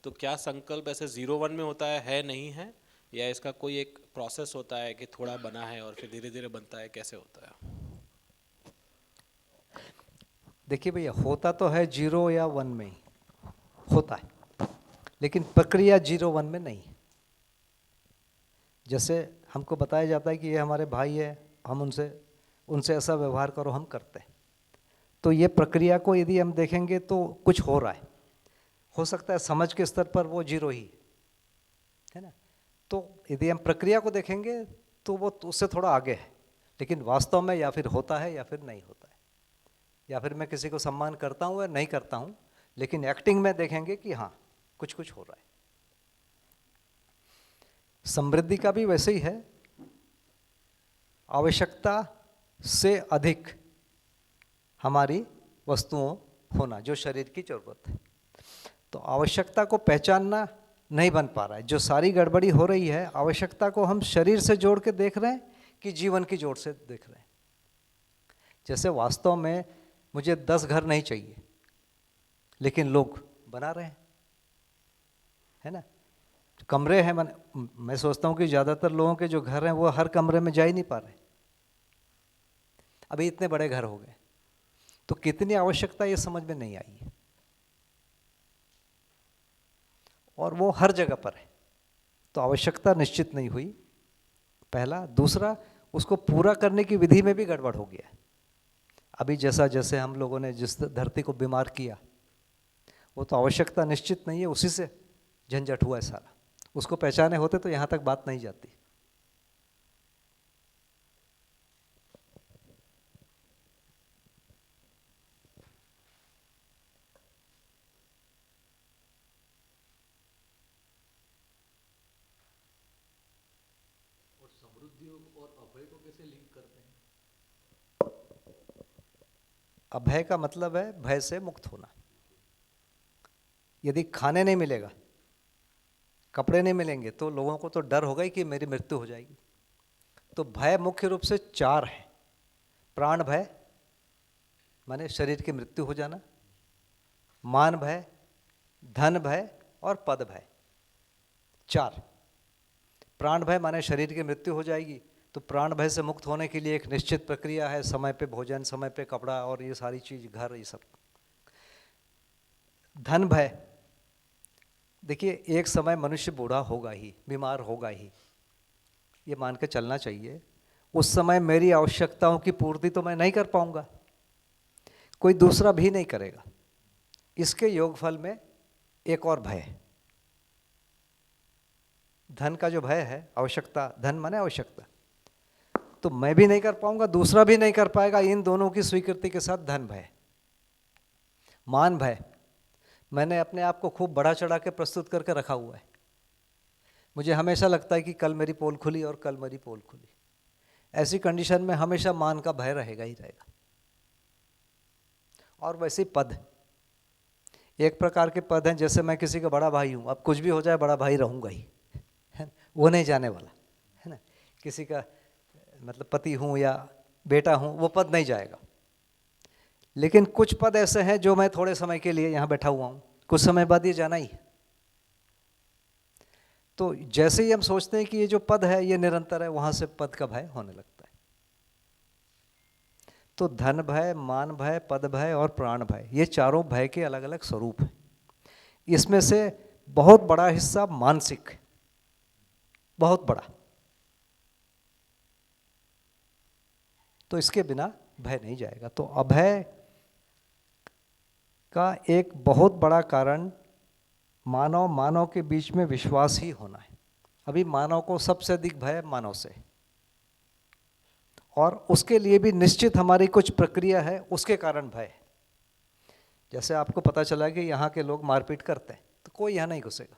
तो क्या संकल्प ऐसे 0-1 में होता है नहीं है, या इसका कोई एक प्रोसेस होता है कि थोड़ा बना है और फिर धीरे धीरे बनता है, कैसे होता है? देखिए भैया, होता तो है 0 या 1 में ही होता है, लेकिन प्रक्रिया 0-1 में नहीं है। जैसे हमको बताया जाता है कि ये हमारे भाई है, हम उनसे ऐसा व्यवहार करो, हम करते हैं। तो ये प्रक्रिया को यदि हम देखेंगे तो कुछ हो रहा है। हो सकता है समझ के स्तर पर वो 0 ही है ना। तो यदि हम प्रक्रिया को देखेंगे तो वो उससे थोड़ा आगे है, लेकिन वास्तव में या फिर होता है या फिर नहीं होता है, या फिर मैं किसी को सम्मान करता हूँ या नहीं करता हूँ, लेकिन एक्टिंग में देखेंगे कि हाँ कुछ कुछ हो रहा है। समृद्धि का भी वैसे ही है, आवश्यकता से अधिक हमारी वस्तुओं होना, जो शरीर की जरूरत है। तो आवश्यकता को पहचानना नहीं बन पा रहा है। जो सारी गड़बड़ी हो रही है, आवश्यकता को हम शरीर से जोड़ के देख रहे हैं कि जीवन की जोड़ से देख रहे हैं। जैसे वास्तव में मुझे 10 घर नहीं चाहिए, लेकिन लोग बना रहे हैं, है ना। कमरे हैं, मैं सोचता हूँ कि ज़्यादातर लोगों के जो घर हैं वो हर कमरे में जा ही नहीं पा रहे। अभी इतने बड़े घर हो गए, तो कितनी आवश्यकता ये समझ में नहीं आई है, और वो हर जगह पर है। तो आवश्यकता निश्चित नहीं हुई, पहला। दूसरा, उसको पूरा करने की विधि में भी गड़बड़ हो गया है। अभी जैसा जैसे हम लोगों ने जिस धरती को बीमार किया, वो तो आवश्यकता निश्चित नहीं है, उसी से झंझट हुआ है सारा। उसको पहचाने होते तो यहाँ तक बात नहीं जाती। और समृद्धि और अभय को कैसे लिंक करते हैं? अभय का मतलब है भय से मुक्त होना। यदि खाने नहीं मिलेगा, कपड़े नहीं मिलेंगे, तो लोगों को तो डर होगा ही कि मेरी मृत्यु हो जाएगी। तो भय मुख्य रूप से 4 है। प्राण भय माने शरीर की मृत्यु हो जाना, मान भय, धन भय और पद भय। 4। प्राण भय माने शरीर की मृत्यु हो जाएगी तो प्राण भय से मुक्त होने के लिए एक निश्चित प्रक्रिया है, समय पे भोजन, समय पे कपड़ा और ये सारी चीज, घर, ये सब। धन भय, देखिए एक समय मनुष्य बूढ़ा होगा ही, बीमार होगा ही, ये मान के चलना चाहिए। उस समय मेरी आवश्यकताओं की पूर्ति तो मैं नहीं कर पाऊंगा, कोई दूसरा भी नहीं करेगा। इसके योगफल में एक और भय है, धन का जो भय है, आवश्यकता, धन माने आवश्यकता, तो मैं भी नहीं कर पाऊंगा, दूसरा भी नहीं कर पाएगा, इन दोनों की स्वीकृति के साथ धन भय। मान भय, मैंने अपने आप को खूब बढ़ा चढ़ा के प्रस्तुत करके रखा हुआ है, मुझे हमेशा लगता है कि कल मेरी पोल खुली और कल मेरी पोल खुली। ऐसी कंडीशन में हमेशा मान का भय रहेगा ही रहेगा। और वैसे पद, एक प्रकार के पद हैं, जैसे मैं किसी का बड़ा भाई हूँ, अब कुछ भी हो जाए बड़ा भाई रहूँगा ही, है, वो नहीं जाने वाला, है ना। किसी का मतलब पति हूँ या बेटा हूँ, वो पद नहीं जाएगा। लेकिन कुछ पद ऐसे हैं जो मैं थोड़े समय के लिए यहाँ बैठा हुआ हूँ, कुछ समय बाद ये जाना ही है। तो जैसे ही हम सोचते हैं कि ये जो पद है ये निरंतर है, वहाँ से पद का भय होने लगता है। तो धन भय, मान भय, पद भय और प्राण भय, ये चारों भय के अलग अलग स्वरूप हैं। इसमें से बहुत बड़ा हिस्सा मानसिक है, बहुत बड़ा, तो इसके बिना भय नहीं जाएगा। तो अभय का एक बहुत बड़ा कारण मानव मानव के बीच में विश्वास ही होना है। अभी मानव को सबसे अधिक भय मानव से, और उसके लिए भी निश्चित हमारी कुछ प्रक्रिया है, उसके कारण भय। जैसे आपको पता चला कि यहाँ के लोग मारपीट करते हैं, तो कोई यहाँ नहीं घुसेगा,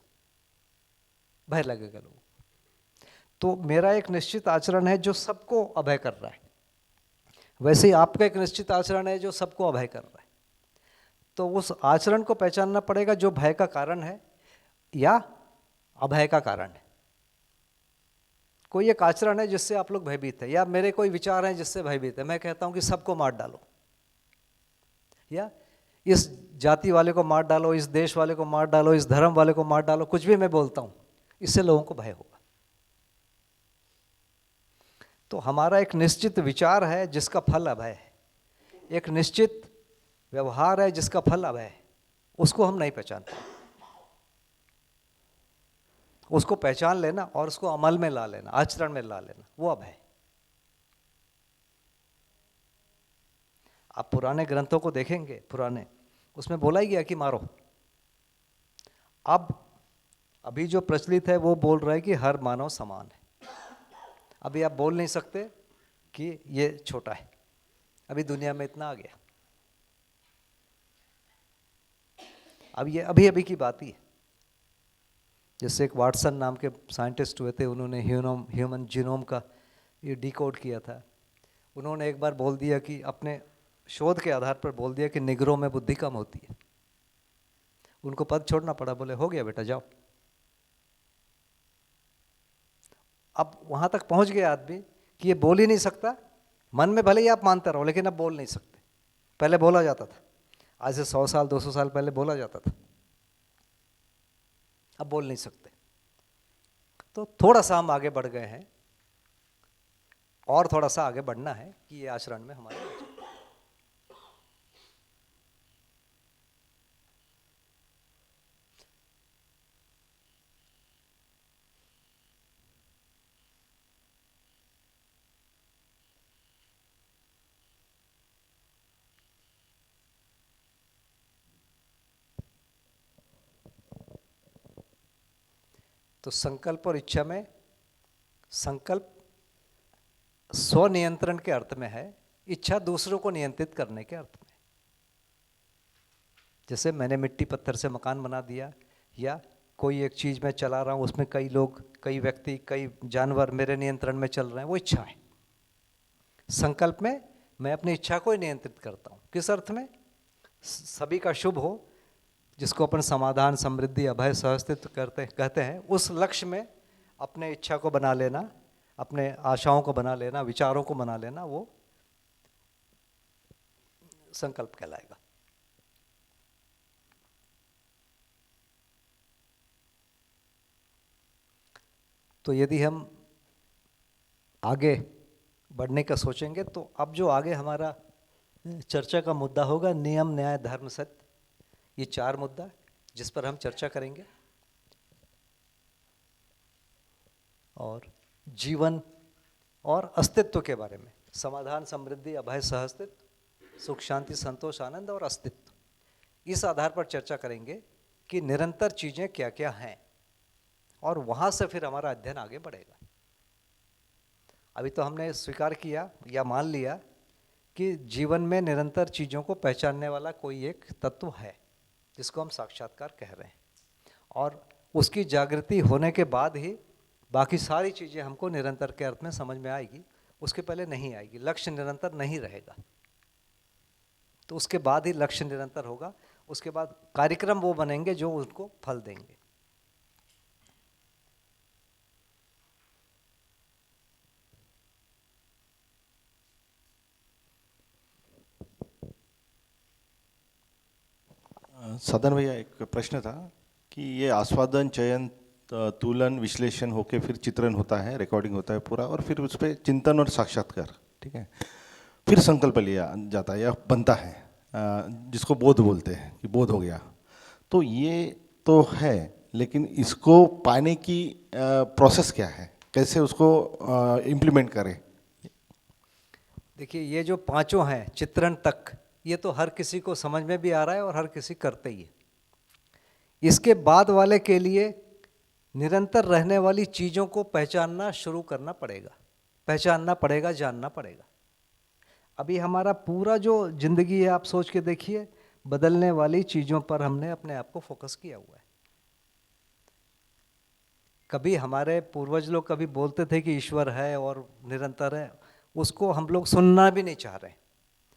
भय लगेगा लोगों। तो मेरा एक निश्चित आचरण है जो सबको अभय कर रहा है, वैसे ही आपका एक निश्चित आचरण है जो सबको अभय कर रहा है। तो उस आचरण को पहचानना पड़ेगा जो भय का कारण है या अभय का कारण है। कोई एक आचरण है जिससे आप लोग भयभीत है, या मेरे कोई विचार हैं जिससे भयभीत है। मैं कहता हूं कि सबको मार डालो, या इस जाति वाले को मार डालो, इस देश वाले को मार डालो, इस धर्म वाले को मार डालो, कुछ भी मैं बोलता हूं, इससे लोगों को भय होगा। तो हमारा एक निश्चित विचार है जिसका फल अभय है, एक निश्चित व्यवहार है जिसका फल अभय है, उसको हम नहीं पहचान पाते। उसको पहचान लेना और उसको अमल में ला लेना, आचरण में ला लेना, वो अभय। आप पुराने ग्रंथों को देखेंगे, पुराने, उसमें बोला ही गया कि मारो। अब अभी जो प्रचलित है वो बोल रहा है कि हर मानव समान है। अभी आप बोल नहीं सकते कि ये छोटा है, अभी दुनिया में इतना आ गया। अब ये अभी अभी की बात ही है। जैसे एक वाटसन नाम के साइंटिस्ट हुए थे, उन्होंने ह्यूमन जीनोम का ये डिकोड किया था। उन्होंने एक बार बोल दिया कि अपने शोध के आधार पर बोल दिया कि निगरों में बुद्धि कम होती है। उनको पद छोड़ना पड़ा, बोले हो गया बेटा जाओ। अब वहां तक पहुंच गया आदमी कि ये बोल ही नहीं सकता, मन में भले ही आप मानते रहो लेकिन अब बोल नहीं सकते। पहले बोला जाता था, आज से 100 साल 200 साल पहले बोला जाता था, अब बोल नहीं सकते। तो थोड़ा सा हम आगे बढ़ गए हैं, और थोड़ा सा आगे बढ़ना है कि ये आचरण में हमारे। तो संकल्प और इच्छा में, संकल्प स्वनियंत्रण के अर्थ में है, इच्छा दूसरों को नियंत्रित करने के अर्थ में। जैसे मैंने मिट्टी पत्थर से मकान बना दिया, या कोई एक चीज मैं चला रहा हूं, उसमें कई लोग, कई व्यक्ति, कई जानवर मेरे नियंत्रण में चल रहे हैं, वो इच्छा है। संकल्प में मैं अपनी इच्छा को ही नियंत्रित करता हूं। किस अर्थ में? सभी का शुभ हो, जिसको अपन समाधान, समृद्धि, अभय, सहअस्तित्व कहते हैं, उस लक्ष्य में अपने इच्छा को बना लेना, अपने आशाओं को बना लेना, विचारों को बना लेना, वो संकल्प कहलाएगा। तो यदि हम आगे बढ़ने का सोचेंगे तो अब जो आगे हमारा चर्चा का मुद्दा होगा नियम न्याय धर्म सत्य, ये 4 मुद्दा जिस पर हम चर्चा करेंगे। और जीवन और अस्तित्व के बारे में, समाधान समृद्धि अभय सहअस्तित्व, सुख शांति संतोष आनंद और अस्तित्व, इस आधार पर चर्चा करेंगे कि निरंतर चीज़ें क्या क्या हैं और वहाँ से फिर हमारा अध्ययन आगे बढ़ेगा। अभी तो हमने स्वीकार किया या मान लिया कि जीवन में निरंतर चीज़ों को पहचानने वाला कोई एक तत्व है जिसको हम साक्षात्कार कह रहे हैं, और उसकी जागृति होने के बाद ही बाकी सारी चीज़ें हमको निरंतर के अर्थ में समझ में आएगी, उसके पहले नहीं आएगी। लक्ष्य निरंतर नहीं रहेगा, तो उसके बाद ही लक्ष्य निरंतर होगा, उसके बाद कार्यक्रम वो बनेंगे जो उनको फल देंगे। सदन भैया, एक प्रश्न था कि ये आस्वादन चयन तुलन विश्लेषण होके फिर चित्रण होता है, रिकॉर्डिंग होता है पूरा, और फिर उस पर चिंतन और साक्षात्कार, ठीक है, फिर संकल्प लिया जाता है या बनता है, जिसको बोध बोलते हैं कि बोध हो गया। तो ये तो है, लेकिन इसको पाने की प्रोसेस क्या है, कैसे उसको इम्प्लीमेंट करें? देखिए, ये जो 5 हैं चित्रण तक, ये तो हर किसी को समझ में भी आ रहा है और हर किसी करते ही है। इसके बाद वाले के लिए निरंतर रहने वाली चीज़ों को पहचानना शुरू करना पड़ेगा, पहचानना पड़ेगा, जानना पड़ेगा। अभी हमारा पूरा जो जिंदगी है, आप सोच के देखिए, बदलने वाली चीज़ों पर हमने अपने आप को फोकस किया हुआ है। कभी हमारे पूर्वज लोग कभी बोलते थे कि ईश्वर है और निरंतर है, उसको हम लोग सुनना भी नहीं चाह रहे।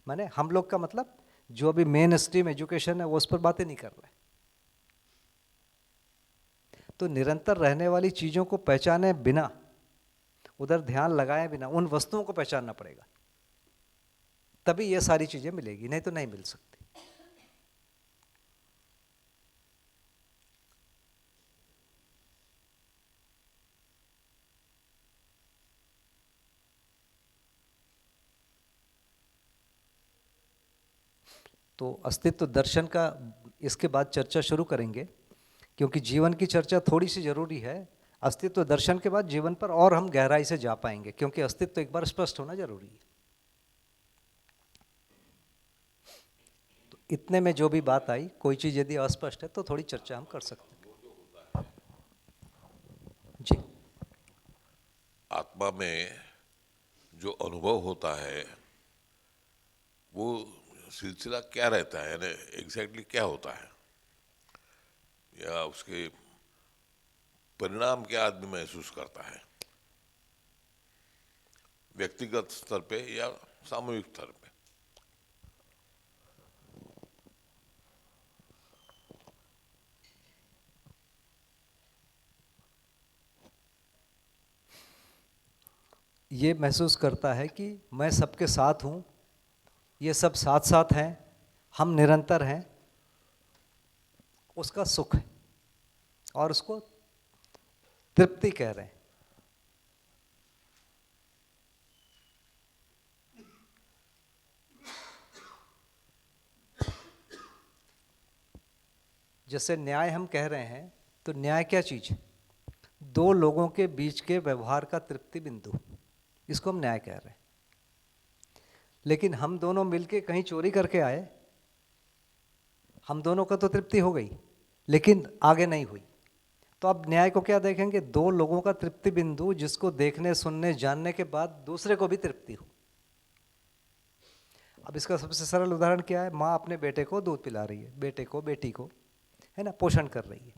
माने हम लोग का मतलब जो अभी मेन स्ट्रीम एजुकेशन है वो उस पर बातें नहीं कर रहे। तो निरंतर रहने वाली चीज़ों को पहचाने बिना, उधर ध्यान लगाए बिना, उन वस्तुओं को पहचानना पड़ेगा, तभी ये सारी चीज़ें मिलेगी, नहीं तो नहीं मिल सकती। तो अस्तित्व दर्शन का इसके बाद चर्चा शुरू करेंगे, क्योंकि जीवन की चर्चा थोड़ी सी ज़रूरी है। अस्तित्व दर्शन के बाद जीवन पर और हम गहराई से जा पाएंगे, क्योंकि अस्तित्व एक बार स्पष्ट होना जरूरी है। तो इतने में जो भी बात आई, कोई चीज़ यदि अस्पष्ट है तो थोड़ी चर्चा हम कर सकते हैं। जी। आत्मा में जो अनुभव होता है वो सिलसिला क्या रहता है, यानी एग्जैक्टली क्या होता है, या उसके परिणाम क्या आदमी महसूस करता है, व्यक्तिगत स्तर पे या सामूहिक स्तर पे? ये महसूस करता है कि मैं सबके साथ हूँ, ये सब साथ साथ हैं, हम निरंतर हैं, उसका सुख है और उसको तृप्ति कह रहे हैं। जैसे न्याय हम कह रहे हैं, तो न्याय क्या चीज़ है? 2 लोगों के बीच के व्यवहार का तृप्ति बिंदु, इसको हम न्याय कह रहे हैं। लेकिन हम दोनों मिलके कहीं चोरी करके आए, हम दोनों का तो तृप्ति हो गई, लेकिन आगे नहीं हुई, तो अब न्याय को क्या देखेंगे? 2 लोगों का तृप्ति बिंदु, जिसको देखने सुनने जानने के बाद दूसरे को भी तृप्ति हो। अब इसका सबसे सरल उदाहरण क्या है? माँ अपने बेटे को दूध पिला रही है, बेटे को, बेटी को, है ना, पोषण कर रही है।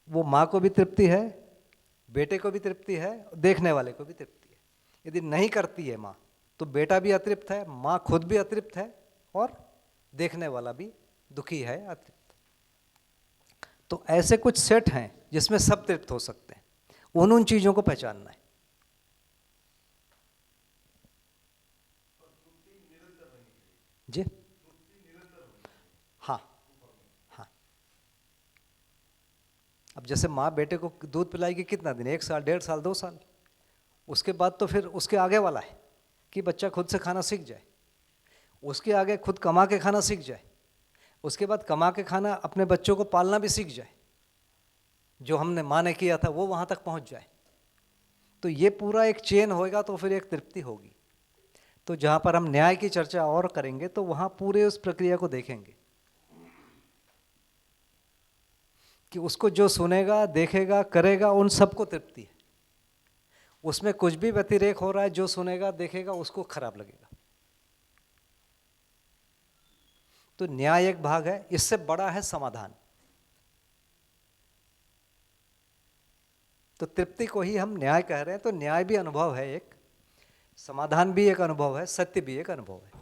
वो माँ को भी तृप्ति है, बेटे को भी तृप्ति है, देखने वाले को भी तृप्ति है। यदि नहीं करती है माँ, तो बेटा भी अतृप्त है, माँ खुद भी अतृप्त है, और देखने वाला भी दुखी है, अतृप्त। तो ऐसे कुछ सेट हैं जिसमें सब तृप्त हो सकते हैं, उन चीजों को पहचानना है। जी हाँ हाँ। अब जैसे माँ बेटे को दूध पिलाएगी कितना दिन? 1 साल, 1.5 साल, 2 साल, उसके बाद तो फिर उसके आगे वाला है कि बच्चा खुद से खाना सीख जाए, उसके आगे खुद कमा के खाना सीख जाए, उसके बाद कमा के खाना अपने बच्चों को पालना भी सीख जाए, जो हमने माँ ने किया था वो वहाँ तक पहुँच जाए। तो ये पूरा एक चेन होएगा तो फिर एक तृप्ति होगी। तो जहाँ पर हम न्याय की चर्चा और करेंगे तो वहाँ पूरे उस प्रक्रिया को देखेंगे कि उसको जो सुनेगा, देखेगा, करेगा, उन सबको तृप्ति है। उसमें कुछ भी व्यतिरेक हो रहा है, जो सुनेगा, देखेगा, उसको खराब लगेगा। तो न्याय एक भाग है, इससे बड़ा है समाधान। तो तृप्ति को ही हम न्याय कह रहे हैं। तो न्याय भी अनुभव है एक, समाधान भी एक अनुभव है, सत्य भी एक अनुभव है।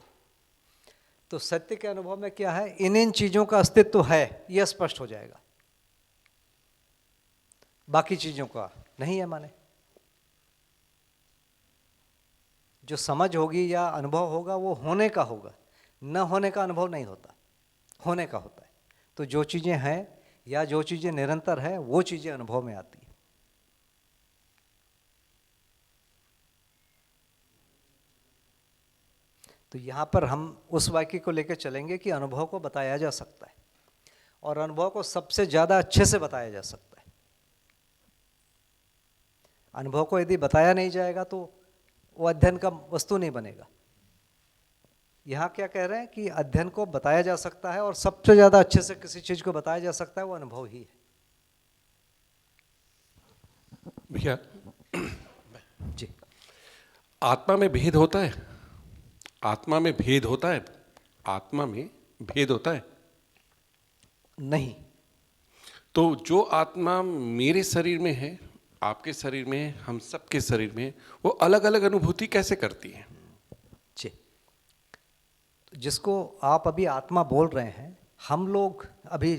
तो सत्य के अनुभव में क्या है, इन चीजों का अस्तित्व है, यह स्पष्ट हो जाएगा, बाकी चीजों का नहीं है। माने जो समझ होगी या अनुभव होगा वो होने का होगा, न होने का अनुभव नहीं होता, होने का होता है। तो जो चीजें हैं या जो चीजें निरंतर है वो चीजें अनुभव में आती है। तो यहाँ पर हम उस वाक्य को लेकर चलेंगे कि अनुभव को बताया जा सकता है, और अनुभव को सबसे ज़्यादा अच्छे से बताया जा सकता है। अनुभव को यदि बताया नहीं जाएगा तो वो अध्ययन का वस्तु नहीं बनेगा। यहाँ क्या कह रहे हैं कि अध्ययन को बताया जा सकता है, और सबसे ज़्यादा अच्छे से किसी चीज़ को बताया जा सकता है वो अनुभव ही है। भैया जी, आत्मा में भेद होता है? आत्मा में भेद होता है? आत्मा में भेद होता है? नहीं। तो जो आत्मा मेरे शरीर में है, आपके शरीर में है, हम सबके शरीर में है, वो अलग अलग अनुभूति कैसे करती है? जी, जिसको आप अभी आत्मा बोल रहे हैं, हम लोग अभी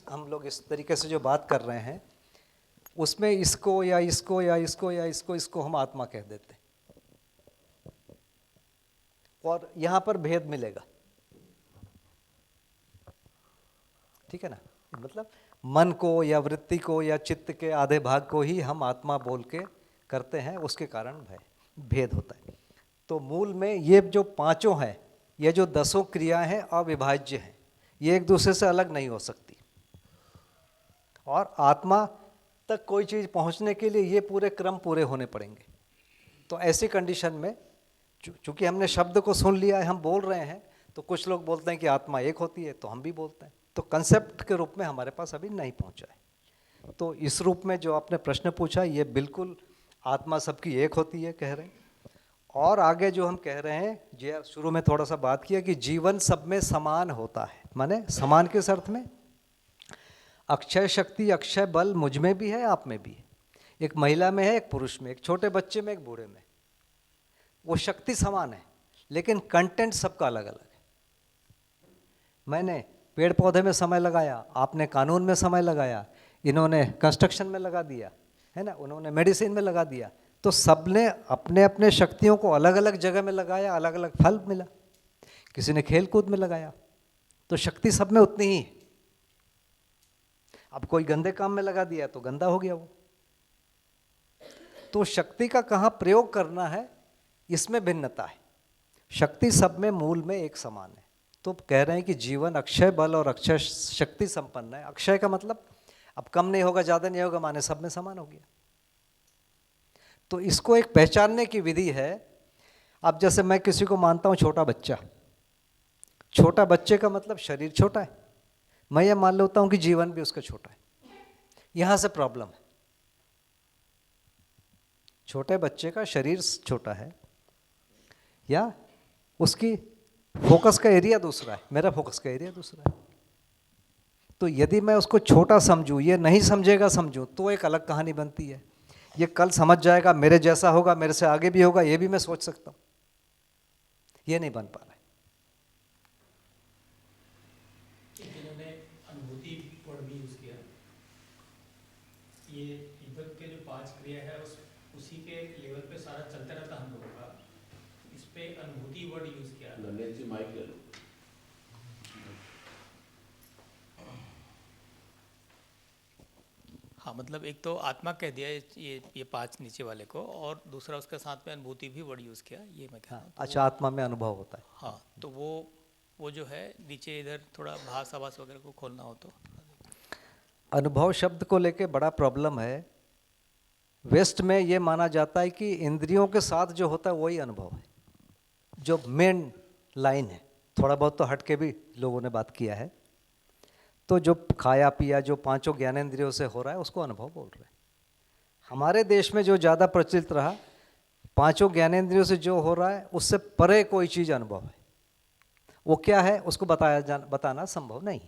हम लोग इस तरीके से जो बात कर रहे हैं उसमें इसको या इसको या इसको या इसको हम आत्मा कह देते हैं, और यहाँ पर भेद मिलेगा। ठीक है ना? मतलब मन को या वृत्ति को या चित्त के आधे भाग को ही हम आत्मा बोल के करते हैं, उसके कारण भेद होता है। तो मूल में ये जो पांचों हैं, ये जो 10 क्रियाएं हैं अविभाज्य हैं, ये एक दूसरे से अलग नहीं हो सकती। और आत्मा तक कोई चीज़ पहुंचने के लिए ये पूरे क्रम पूरे होने पड़ेंगे। तो ऐसी कंडीशन में चूंकि हमने शब्द को सुन लिया है, हम बोल रहे हैं, तो कुछ लोग बोलते हैं कि आत्मा एक होती है, तो हम भी बोलते हैं। तो कंसेप्ट के रूप में हमारे पास अभी नहीं पहुंचा है। तो इस रूप में जो आपने प्रश्न पूछा, ये बिल्कुल आत्मा सबकी एक होती है कह रहे हैं। और आगे जो हम कह रहे हैं, जो शुरू में थोड़ा सा बात किया कि जीवन सब में समान होता है। माने समान किस अर्थ में? अक्षय शक्ति, अक्षय बल मुझ में भी है, आप में भी है। एक महिला में है, एक पुरुष में, एक छोटे बच्चे में, एक बूढ़े में। वो शक्ति समान है, लेकिन कंटेंट सबका अलग अलग है। मैंने पेड़ पौधे में समय लगाया, आपने कानून में समय लगाया, इन्होंने कंस्ट्रक्शन में लगा दिया है ना, उन्होंने मेडिसिन में लगा दिया। तो सबने अपने अपने शक्तियों को अलग अलग जगह में लगाया, अलग अलग फल मिला। किसी ने खेल कूद में लगाया, तो शक्ति सब में उतनी ही है। अब कोई गंदे काम में लगा दिया तो गंदा हो गया वो। तो शक्ति का कहाँ प्रयोग करना है, इसमें भिन्नता है। शक्ति सब में मूल में एक समान है। तो कह रहे हैं कि जीवन अक्षय बल और अक्षय शक्ति संपन्न है। अक्षय का मतलब अब कम नहीं होगा, ज़्यादा नहीं होगा, माने सब में समान हो गया। तो इसको एक पहचानने की विधि है। अब जैसे मैं किसी को मानता हूँ छोटा बच्चा, छोटा बच्चे का मतलब शरीर छोटा है। मैं ये मान लेता हूँ कि जीवन भी उसका छोटा है। यहाँ से प्रॉब्लम है। छोटे बच्चे का शरीर छोटा है, या उसकी फोकस का एरिया दूसरा है, मेरा फोकस का एरिया दूसरा है। तो यदि मैं उसको छोटा समझूं, ये नहीं समझेगा समझूं, तो एक अलग कहानी बनती है। ये कल समझ जाएगा, मेरे जैसा होगा, मेरे से आगे भी होगा, ये भी मैं सोच सकता हूँ। ये नहीं बन पा रहा है। जिन्होंने अनुभूति वर्ड भी यूज किया, ये इधर के जो 5 क्रिया है उसी के लेवल पे सारा चलता रहता हम लोगों का। इस पे अनुभूति वर्ड यूज किया। गणेश जी माइक ले लो। हाँ, मतलब एक तो आत्मा कह दिया ये 5 नीचे वाले को, और दूसरा उसके साथ में अनुभूति भी वर्ड यूज़ किया, ये मैं कह रहा हूँ। तो अच्छा, आत्मा में अनुभव होता है। हाँ, तो वो जो है नीचे इधर थोड़ा भास आवास वगैरह को खोलना हो तो। अनुभव शब्द को लेके बड़ा प्रॉब्लम है। वेस्ट में ये माना जाता है कि इंद्रियों के साथ जो होता है वही अनुभव है, जो मेन लाइन है। थोड़ा बहुत तो हट के भी लोगों ने बात किया है। तो जो खाया पिया जो 5 ज्ञानेंद्रियों से हो रहा है उसको अनुभव बोल रहे हैं। हमारे देश में जो ज़्यादा प्रचलित रहा, 5 ज्ञानेंद्रियों से जो हो रहा है उससे परे कोई चीज़ अनुभव है। वो क्या है उसको बताना संभव नहीं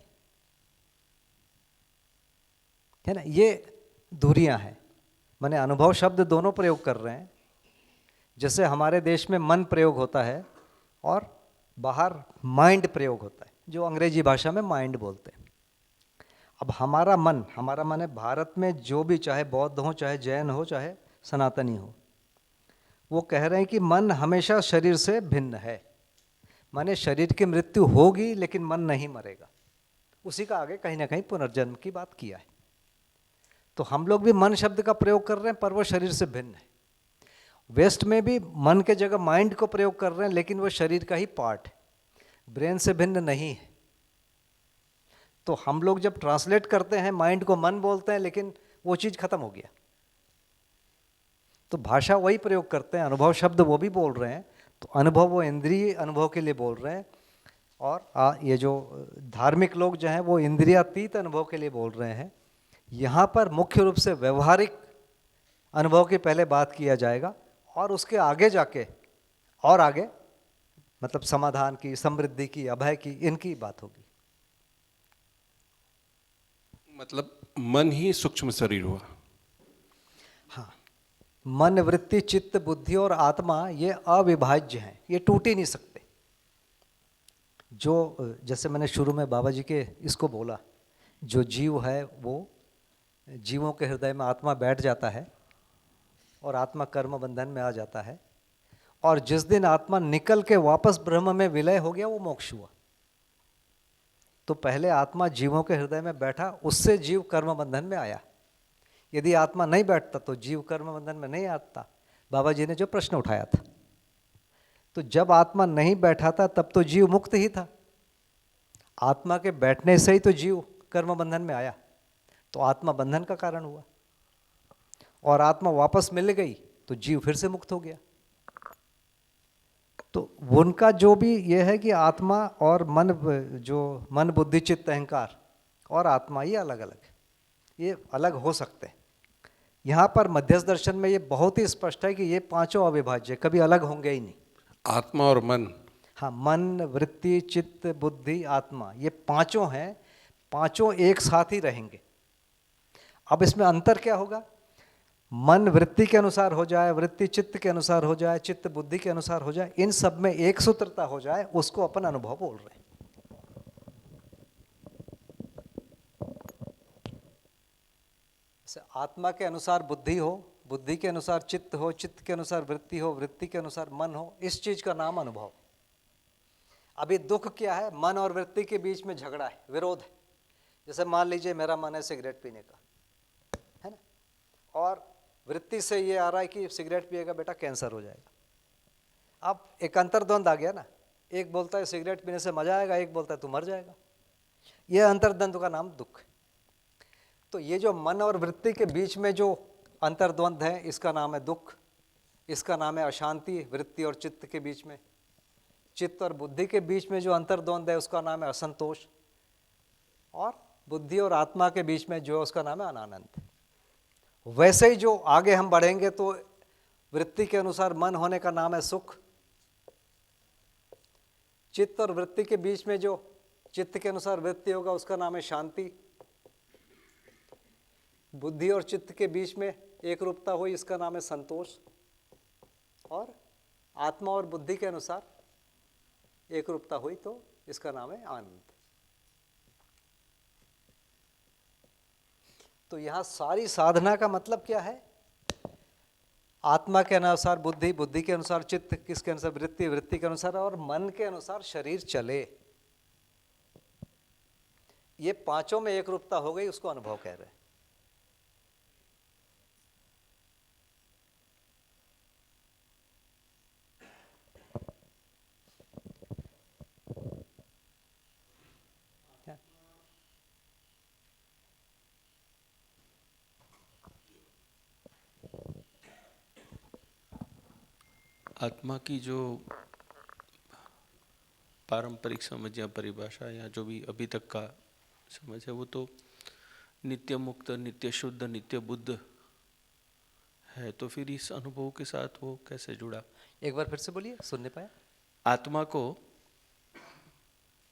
है ना। ये दूरियां हैं। माने अनुभव शब्द दोनों प्रयोग कर रहे हैं। जैसे हमारे देश में मन प्रयोग होता है और बाहर माइंड प्रयोग होता है, जो अंग्रेजी भाषा में माइंड बोलते हैं। अब हमारा मन है भारत में जो भी, चाहे बौद्ध हो, चाहे जैन हो, चाहे सनातनी हो, वो कह रहे हैं कि मन हमेशा शरीर से भिन्न है। माने शरीर की मृत्यु होगी लेकिन मन नहीं मरेगा। उसी का आगे कहीं ना कहीं पुनर्जन्म की बात किया है। तो हम लोग भी मन शब्द का प्रयोग कर रहे हैं, पर वो शरीर से भिन्न है। वेस्ट में भी मन के जगह माइंड को प्रयोग कर रहे हैं, लेकिन वो शरीर का ही पार्ट है, ब्रेन से भिन्न नहीं है। तो हम लोग जब ट्रांसलेट करते हैं माइंड को मन बोलते हैं, लेकिन वो चीज़ खत्म हो गया। तो भाषा वही प्रयोग करते हैं, अनुभव शब्द वो भी बोल रहे हैं। तो अनुभव वो इंद्रिय अनुभव के लिए बोल रहे हैं, और ये जो धार्मिक लोग जो हैं वो इंद्रियातीत अनुभव के लिए बोल रहे हैं। यहाँ पर मुख्य रूप से व्यवहारिक अनुभव की पहले बात किया जाएगा, और उसके आगे जाके और आगे मतलब समाधान की, समृद्धि की, अभय की, इनकी बात होगी। मतलब मन ही सूक्ष्म शरीर हुआ। हाँ, मन, वृत्ति, चित्त, बुद्धि और आत्मा ये अविभाज्य हैं, ये टूट ही नहीं सकते। जो जैसे मैंने शुरू में बाबा जी के इसको बोला, जो जीव है वो जीवों के हृदय में आत्मा बैठ जाता है और आत्मा कर्म बंधन में आ जाता है, और जिस दिन आत्मा निकल के वापस ब्रह्म में विलय हो गया वो मोक्ष हुआ। तो पहले आत्मा जीवों के हृदय में बैठा, उससे जीव कर्म बंधन में आया। यदि आत्मा नहीं बैठता तो जीव कर्म बंधन में नहीं आता। बाबा जी ने जो प्रश्न उठाया था, तो जब आत्मा नहीं बैठा था तब तो जीव मुक्त ही था। आत्मा के बैठने से ही तो जीव कर्म बंधन में आया, तो आत्मा बंधन का कारण हुआ, और आत्मा वापस मिल गई तो जीव फिर से मुक्त हो गया। तो उनका जो भी ये है कि आत्मा और मन, जो मन, बुद्धि, चित्त, अहंकार और आत्मा, ये अलग अलग है, ये अलग हो सकते हैं। यहाँ पर मध्यस्थ दर्शन में ये बहुत ही स्पष्ट है कि ये 5 अविभाज्य, कभी अलग होंगे ही नहीं। आत्मा और मन, हाँ, मन, वृत्ति, चित्त, बुद्धि, आत्मा, ये 5 हैं, 5 एक साथ ही रहेंगे। अब इसमें अंतर क्या होगा? मन वृत्ति के अनुसार हो जाए, वृत्ति चित्त के अनुसार हो जाए, चित्त बुद्धि के अनुसार हो जाए, इन सब में एक सूत्रता हो जाए, उसको अपन अनुभव बोल रहे हैं। आत्मा के अनुसार बुद्धि हो, बुद्धि के अनुसार चित्त हो, चित्त के अनुसार वृत्ति हो, वृत्ति के अनुसार मन हो, इस चीज का नाम अनुभव। अभी दुख क्या है? मन और वृत्ति के बीच में झगड़ा है, विरोध है। जैसे मान लीजिए मेरा मन है सिगरेट पीने का, है ना, और वृत्ति से ये आ रहा है कि सिगरेट पिएगा बेटा कैंसर हो जाएगा। अब एक अंतर्द्वंद आ गया ना, एक बोलता है सिगरेट पीने से मजा आएगा, एक बोलता है तू मर जाएगा। यह अंतर्द्वंद का नाम दुख है। तो ये जो मन और वृत्ति के बीच में जो अंतर्द्वंद है, इसका नाम है दुख। इसका नाम है अशांति, वृत्ति और चित्त के बीच में। चित्त और बुद्धि के बीच में जो अंतर्द्वंद है उसका नाम है असंतोष, और बुद्धि और आत्मा के बीच में जो है उसका नाम है अनानंद। वैसे ही जो आगे हम बढ़ेंगे तो वृत्ति के अनुसार मन होने का नाम है सुख, चित्त और वृत्ति के बीच में जो चित्त के अनुसार वृत्ति होगा उसका नाम है शांति, बुद्धि और चित्त के बीच में एक रूपता हुई इसका नाम है संतोष, और आत्मा और बुद्धि के अनुसार एक रूपता हुई तो इसका नाम है आनंद। तो यहां सारी साधना का मतलब क्या है? आत्मा के अनुसार बुद्धि, बुद्धि के अनुसार चित्त, किसके अनुसार वृत्ति, वृत्ति के अनुसार और मन के अनुसार शरीर चले। ये 5 में एक रूपता हो गई, उसको अनुभव कह रहे हैं। आत्मा की जो पारंपरिक समझ या परिभाषा या जो भी अभी तक का समझ है वो तो नित्य मुक्त, नित्य शुद्ध, नित्य बुद्ध है। तो फिर इस अनुभव के साथ वो कैसे जुड़ा? एक बार फिर से बोलिए, सुन नहीं पाया। आत्मा को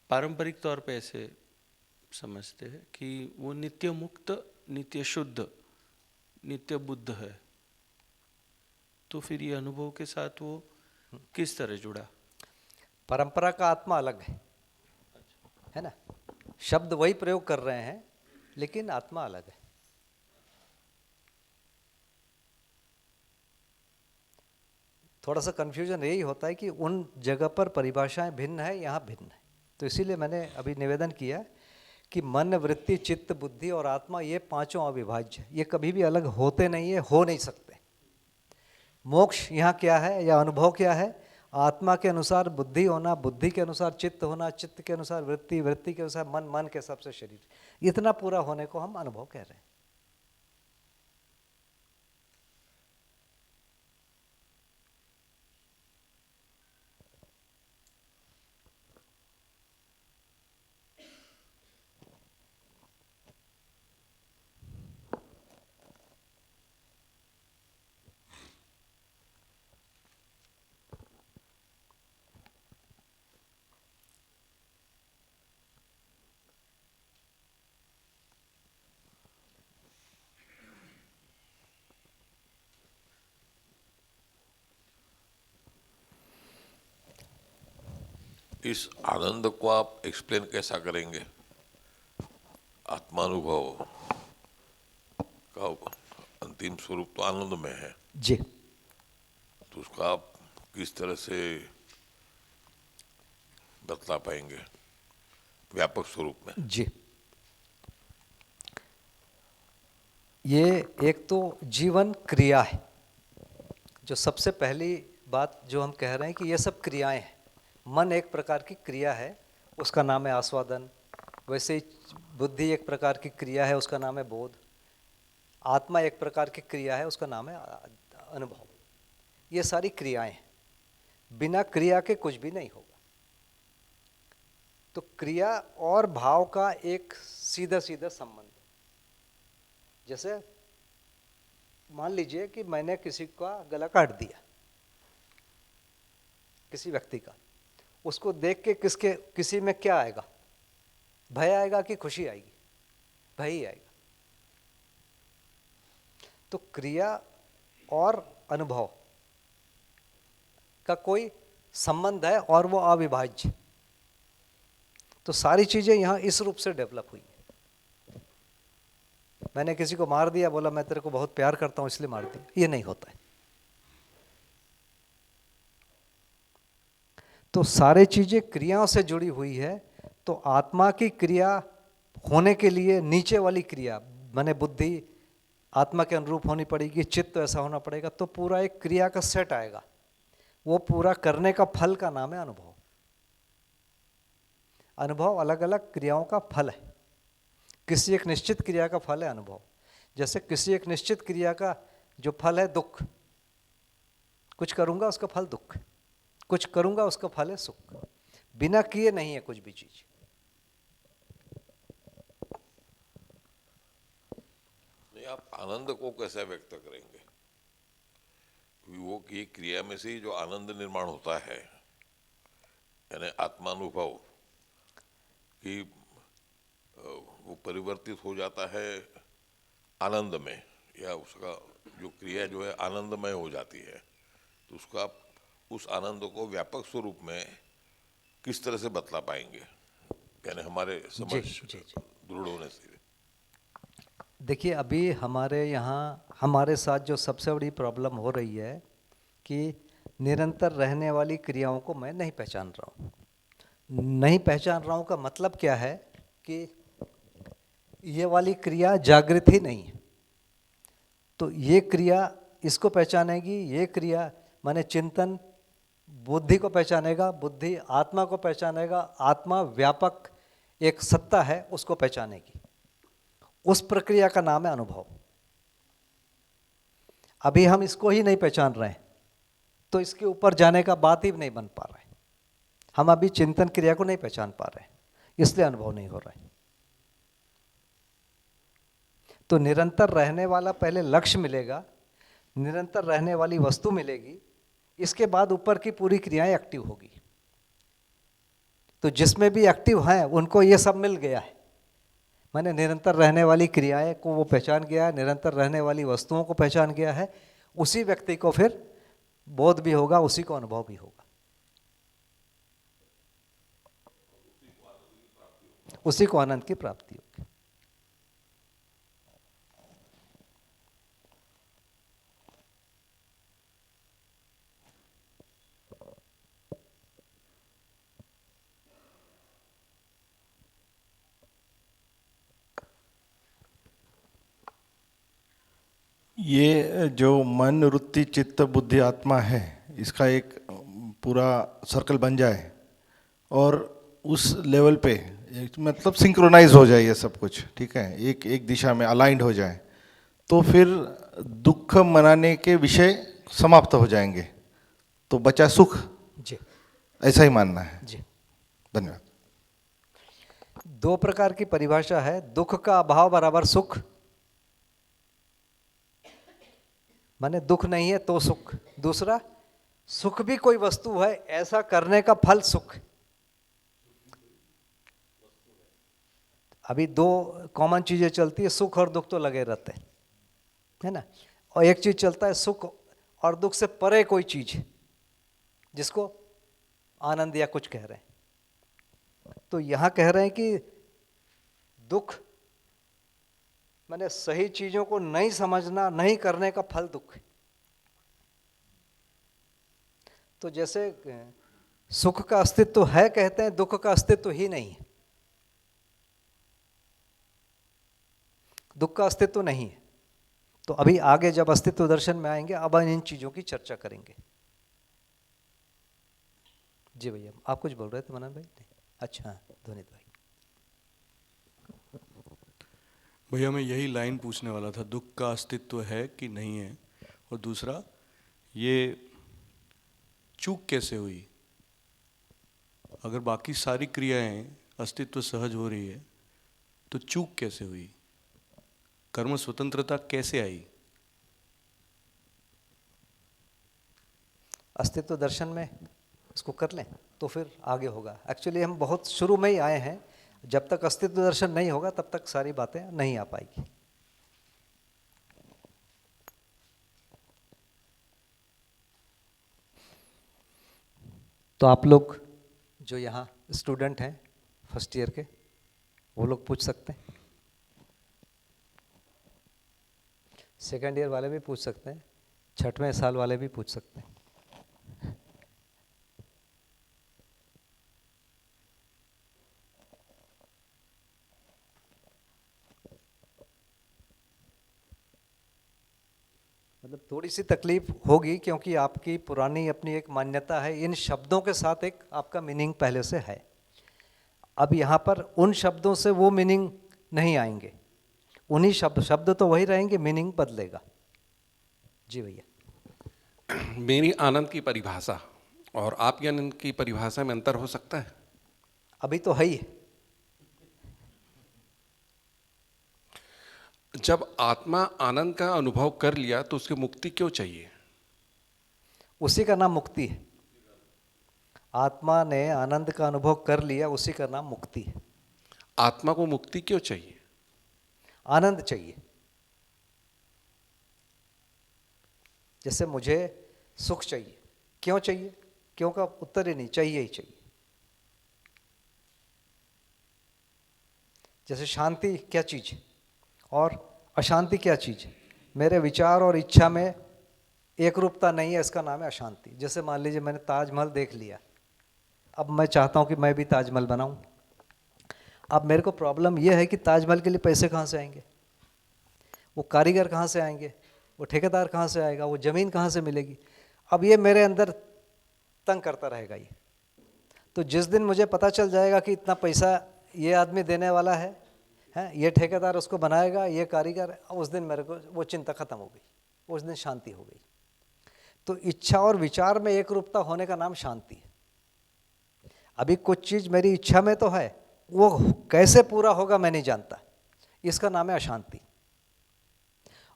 पारंपरिक तौर पे ऐसे समझते हैं कि वो नित्य मुक्त, नित्य शुद्ध, नित्य बुद्ध है। तो फिर ये अनुभव के साथ वो किस तरह जुड़ा? परंपरा का आत्मा अलग है ना। शब्द वही प्रयोग कर रहे हैं लेकिन आत्मा अलग है। थोड़ा सा कंफ्यूजन यही होता है कि उन जगह पर परिभाषाएं भिन्न है, यहाँ भिन्न है। तो इसीलिए मैंने अभी निवेदन किया कि मन, वृत्ति, चित्त, बुद्धि और आत्मा ये पांचों अविभाज्य है, ये कभी भी अलग होते नहीं है, हो नहीं सकते। मोक्ष यहाँ क्या है या अनुभव क्या है? आत्मा के अनुसार बुद्धि होना, बुद्धि के अनुसार चित्त होना, चित्त के अनुसार वृत्ति, वृत्ति के अनुसार मन, मन के हिसाब से शरीर। इतना पूरा होने को हम अनुभव कह रहे हैं। इस आनंद को आप एक्सप्लेन कैसा करेंगे? आत्मानुभव का अंतिम स्वरूप तो आनंद में है जी। तो उसका आप किस तरह से बतला पाएंगे व्यापक स्वरूप में? जी, ये एक तो जीवन क्रिया है। जो सबसे पहली बात जो हम कह रहे हैं कि ये सब क्रियाएं हैं। मन एक प्रकार की क्रिया है, उसका नाम है आस्वादन। वैसे ही बुद्धि एक प्रकार की क्रिया है, उसका नाम है बोध। आत्मा एक प्रकार की क्रिया है, उसका नाम है अनुभव। ये सारी क्रियाएं हैं, बिना क्रिया के कुछ भी नहीं होगा। तो क्रिया और भाव का एक सीधा सीधा संबंध है। जैसे मान लीजिए कि मैंने किसी का गला काट दिया, किसी व्यक्ति का, उसको देख के किसी में क्या आएगा? भय आएगा कि खुशी आएगी? भय ही आएगा। तो क्रिया और अनुभव का कोई संबंध है और वो अविभाज्य। तो सारी चीजें यहां इस रूप से डेवलप हुई है। मैंने किसी को मार दिया, बोला मैं तेरे को बहुत प्यार करता हूं इसलिए मार दिया, ये नहीं होता है। तो सारी चीजें क्रियाओं से जुड़ी हुई है। तो आत्मा की क्रिया होने के लिए नीचे वाली क्रिया माने बुद्धि आत्मा के अनुरूप होनी पड़ेगी, चित्त ऐसा होना पड़ेगा। तो पूरा एक क्रिया का सेट आएगा। वो पूरा करने का फल का नाम है अनुभव। अनुभव अलग अलग क्रियाओं का फल है। किसी एक निश्चित क्रिया का फल है अनुभव। जैसे किसी एक निश्चित क्रिया का जो फल है दुख, कुछ करूंगा उसका फल दुख, कुछ करूंगा उसका फल है सुख। बिना किए नहीं है कुछ भी चीज। नहीं, आप आनंद को कैसे व्यक्त करेंगे? क्योंकि वो की क्रिया में से ही जो आनंद निर्माण होता है, यानी आत्मानुभव कि वो परिवर्तित हो जाता है आनंद में, या उसका जो क्रिया जो है आनंदमय हो जाती है। तो उसका आप उस आनंद को व्यापक स्वरूप में किस तरह से बतला पाएंगे, यानी हमारे समझ दृढ़ होने से? देखिए, अभी हमारे यहाँ हमारे साथ जो सबसे बड़ी प्रॉब्लम हो रही है कि निरंतर रहने वाली क्रियाओं को मैं नहीं पहचान रहा हूँ। नहीं पहचान रहा हूँ का मतलब क्या है कि ये वाली क्रिया जागृत ही नहीं है। तो ये क्रिया इसको पहचानेगी, ये क्रिया माने चिंतन बुद्धि को पहचानेगा, बुद्धि आत्मा को पहचानेगा, आत्मा व्यापक एक सत्ता है उसको पहचानेगी। उस प्रक्रिया का नाम है अनुभव। अभी हम इसको ही नहीं पहचान रहे हैं। तो इसके ऊपर जाने का बात ही नहीं बन पा रहा है। हम अभी चिंतन क्रिया को नहीं पहचान पा रहे हैं, इसलिए अनुभव नहीं हो रहा है। तो निरंतर रहने वाला पहले लक्ष्य मिलेगा, निरंतर रहने वाली वस्तु मिलेगी, इसके बाद ऊपर की पूरी क्रियाएं एक्टिव होगी। तो जिसमें भी एक्टिव हैं उनको ये सब मिल गया है। मैंने निरंतर रहने वाली क्रियाएं को वो पहचान गया है, निरंतर रहने वाली वस्तुओं को पहचान गया है। उसी व्यक्ति को फिर बोध भी होगा, उसी को अनुभव भी होगा, उसी को आनंद की प्राप्ति होगी। ये जो मन, वृत्ति, चित्त, बुद्धि, आत्मा है, इसका एक पूरा सर्कल बन जाए और उस लेवल पे मतलब सिंक्रोनाइज हो जाए ये सब कुछ, ठीक है, एक दिशा में अलाइंड हो जाए, तो फिर दुख मनाने के विषय समाप्त हो जाएंगे, तो बचा सुख। जी, ऐसा ही मानना है जी। धन्यवाद। दो प्रकार की परिभाषा है, दुख का अभाव बराबर सुख, माने दुख नहीं है तो सुख। दूसरा, सुख भी कोई वस्तु है, ऐसा करने का फल सुख। अभी दो कॉमन चीजें चलती है, सुख और दुख तो लगे रहते हैं, है ना। और एक चीज चलता है सुख और दुख से परे कोई चीज, जिसको आनंद या कुछ कह रहे हैं। तो यहां कह रहे हैं कि दुख माने सही चीजों को नहीं समझना, नहीं करने का फल दुख है। तो जैसे सुख का अस्तित्व है कहते हैं, दुख का अस्तित्व ही नहीं है, दुख का अस्तित्व नहीं है। तो अभी आगे जब अस्तित्व दर्शन में आएंगे, अब इन चीजों की चर्चा करेंगे। जी भैया, आप कुछ बोल रहे थे मनन भाई? नहीं, अच्छा, ध्वनित भाई। भैया मैं यही लाइन पूछने वाला था, दुख का अस्तित्व है कि नहीं है, और दूसरा ये चूक कैसे हुई? अगर बाकी सारी क्रियाएं अस्तित्व सहज हो रही है तो चूक कैसे हुई? कर्म स्वतंत्रता कैसे आई? अस्तित्व दर्शन में इसको कर लें तो फिर आगे होगा। एक्चुअली हम बहुत शुरू में ही आए हैं, जब तक अस्तित्व दर्शन नहीं होगा तब तक सारी बातें नहीं आ पाएगी। तो आप लोग जो यहाँ स्टूडेंट हैं फर्स्ट ईयर के, वो लोग पूछ सकते हैं, सेकेंड ईयर वाले भी पूछ सकते हैं, छठवें साल वाले भी पूछ सकते हैं। मतलब थोड़ी सी तकलीफ होगी क्योंकि आपकी पुरानी अपनी एक मान्यता है, इन शब्दों के साथ एक आपका मीनिंग पहले से है। अब यहाँ पर उन शब्दों से वो मीनिंग नहीं आएंगे, उन्हीं शब्द तो वही रहेंगे, मीनिंग बदलेगा। जी भैया। मेरी आनंद की परिभाषा और आपकी आनंद की परिभाषा में अंतर हो सकता है? अभी तो है ही। जब आत्मा आनंद का अनुभव कर लिया तो उसकी मुक्ति क्यों चाहिए? उसी का नाम मुक्ति है। आत्मा ने आनंद का अनुभव कर लिया, उसी का नाम मुक्ति है। आत्मा को मुक्ति क्यों चाहिए? आनंद चाहिए। जैसे मुझे सुख चाहिए, क्यों चाहिए? क्यों का उत्तर ही नहीं, चाहिए ही चाहिए। जैसे शांति क्या चीज है और अशांति क्या चीज है? मेरे विचार और इच्छा में एक रूपता नहीं है, इसका नाम है अशांति। जैसे मान लीजिए मैंने ताजमहल देख लिया, अब मैं चाहता हूं कि मैं भी ताजमहल बनाऊं। अब मेरे को प्रॉब्लम यह है कि ताजमहल के लिए पैसे कहाँ से आएंगे, वो कारीगर कहाँ से आएंगे, वो ठेकेदार कहाँ से आएगा, वो ज़मीन कहाँ से मिलेगी। अब ये मेरे अंदर तंग करता रहेगा ये। तो जिस दिन मुझे पता चल जाएगा कि इतना पैसा ये आदमी देने वाला है, ये ठेकेदार उसको बनाएगा, ये कारीगर, उस दिन मेरे को वो चिंता खत्म हो गई, उस दिन शांति हो गई। तो इच्छा और विचार में एक रूपता होने का नाम शांति है। अभी कुछ चीज़ मेरी इच्छा में तो है, वो कैसे पूरा होगा मैं नहीं जानता, इसका नाम है अशांति।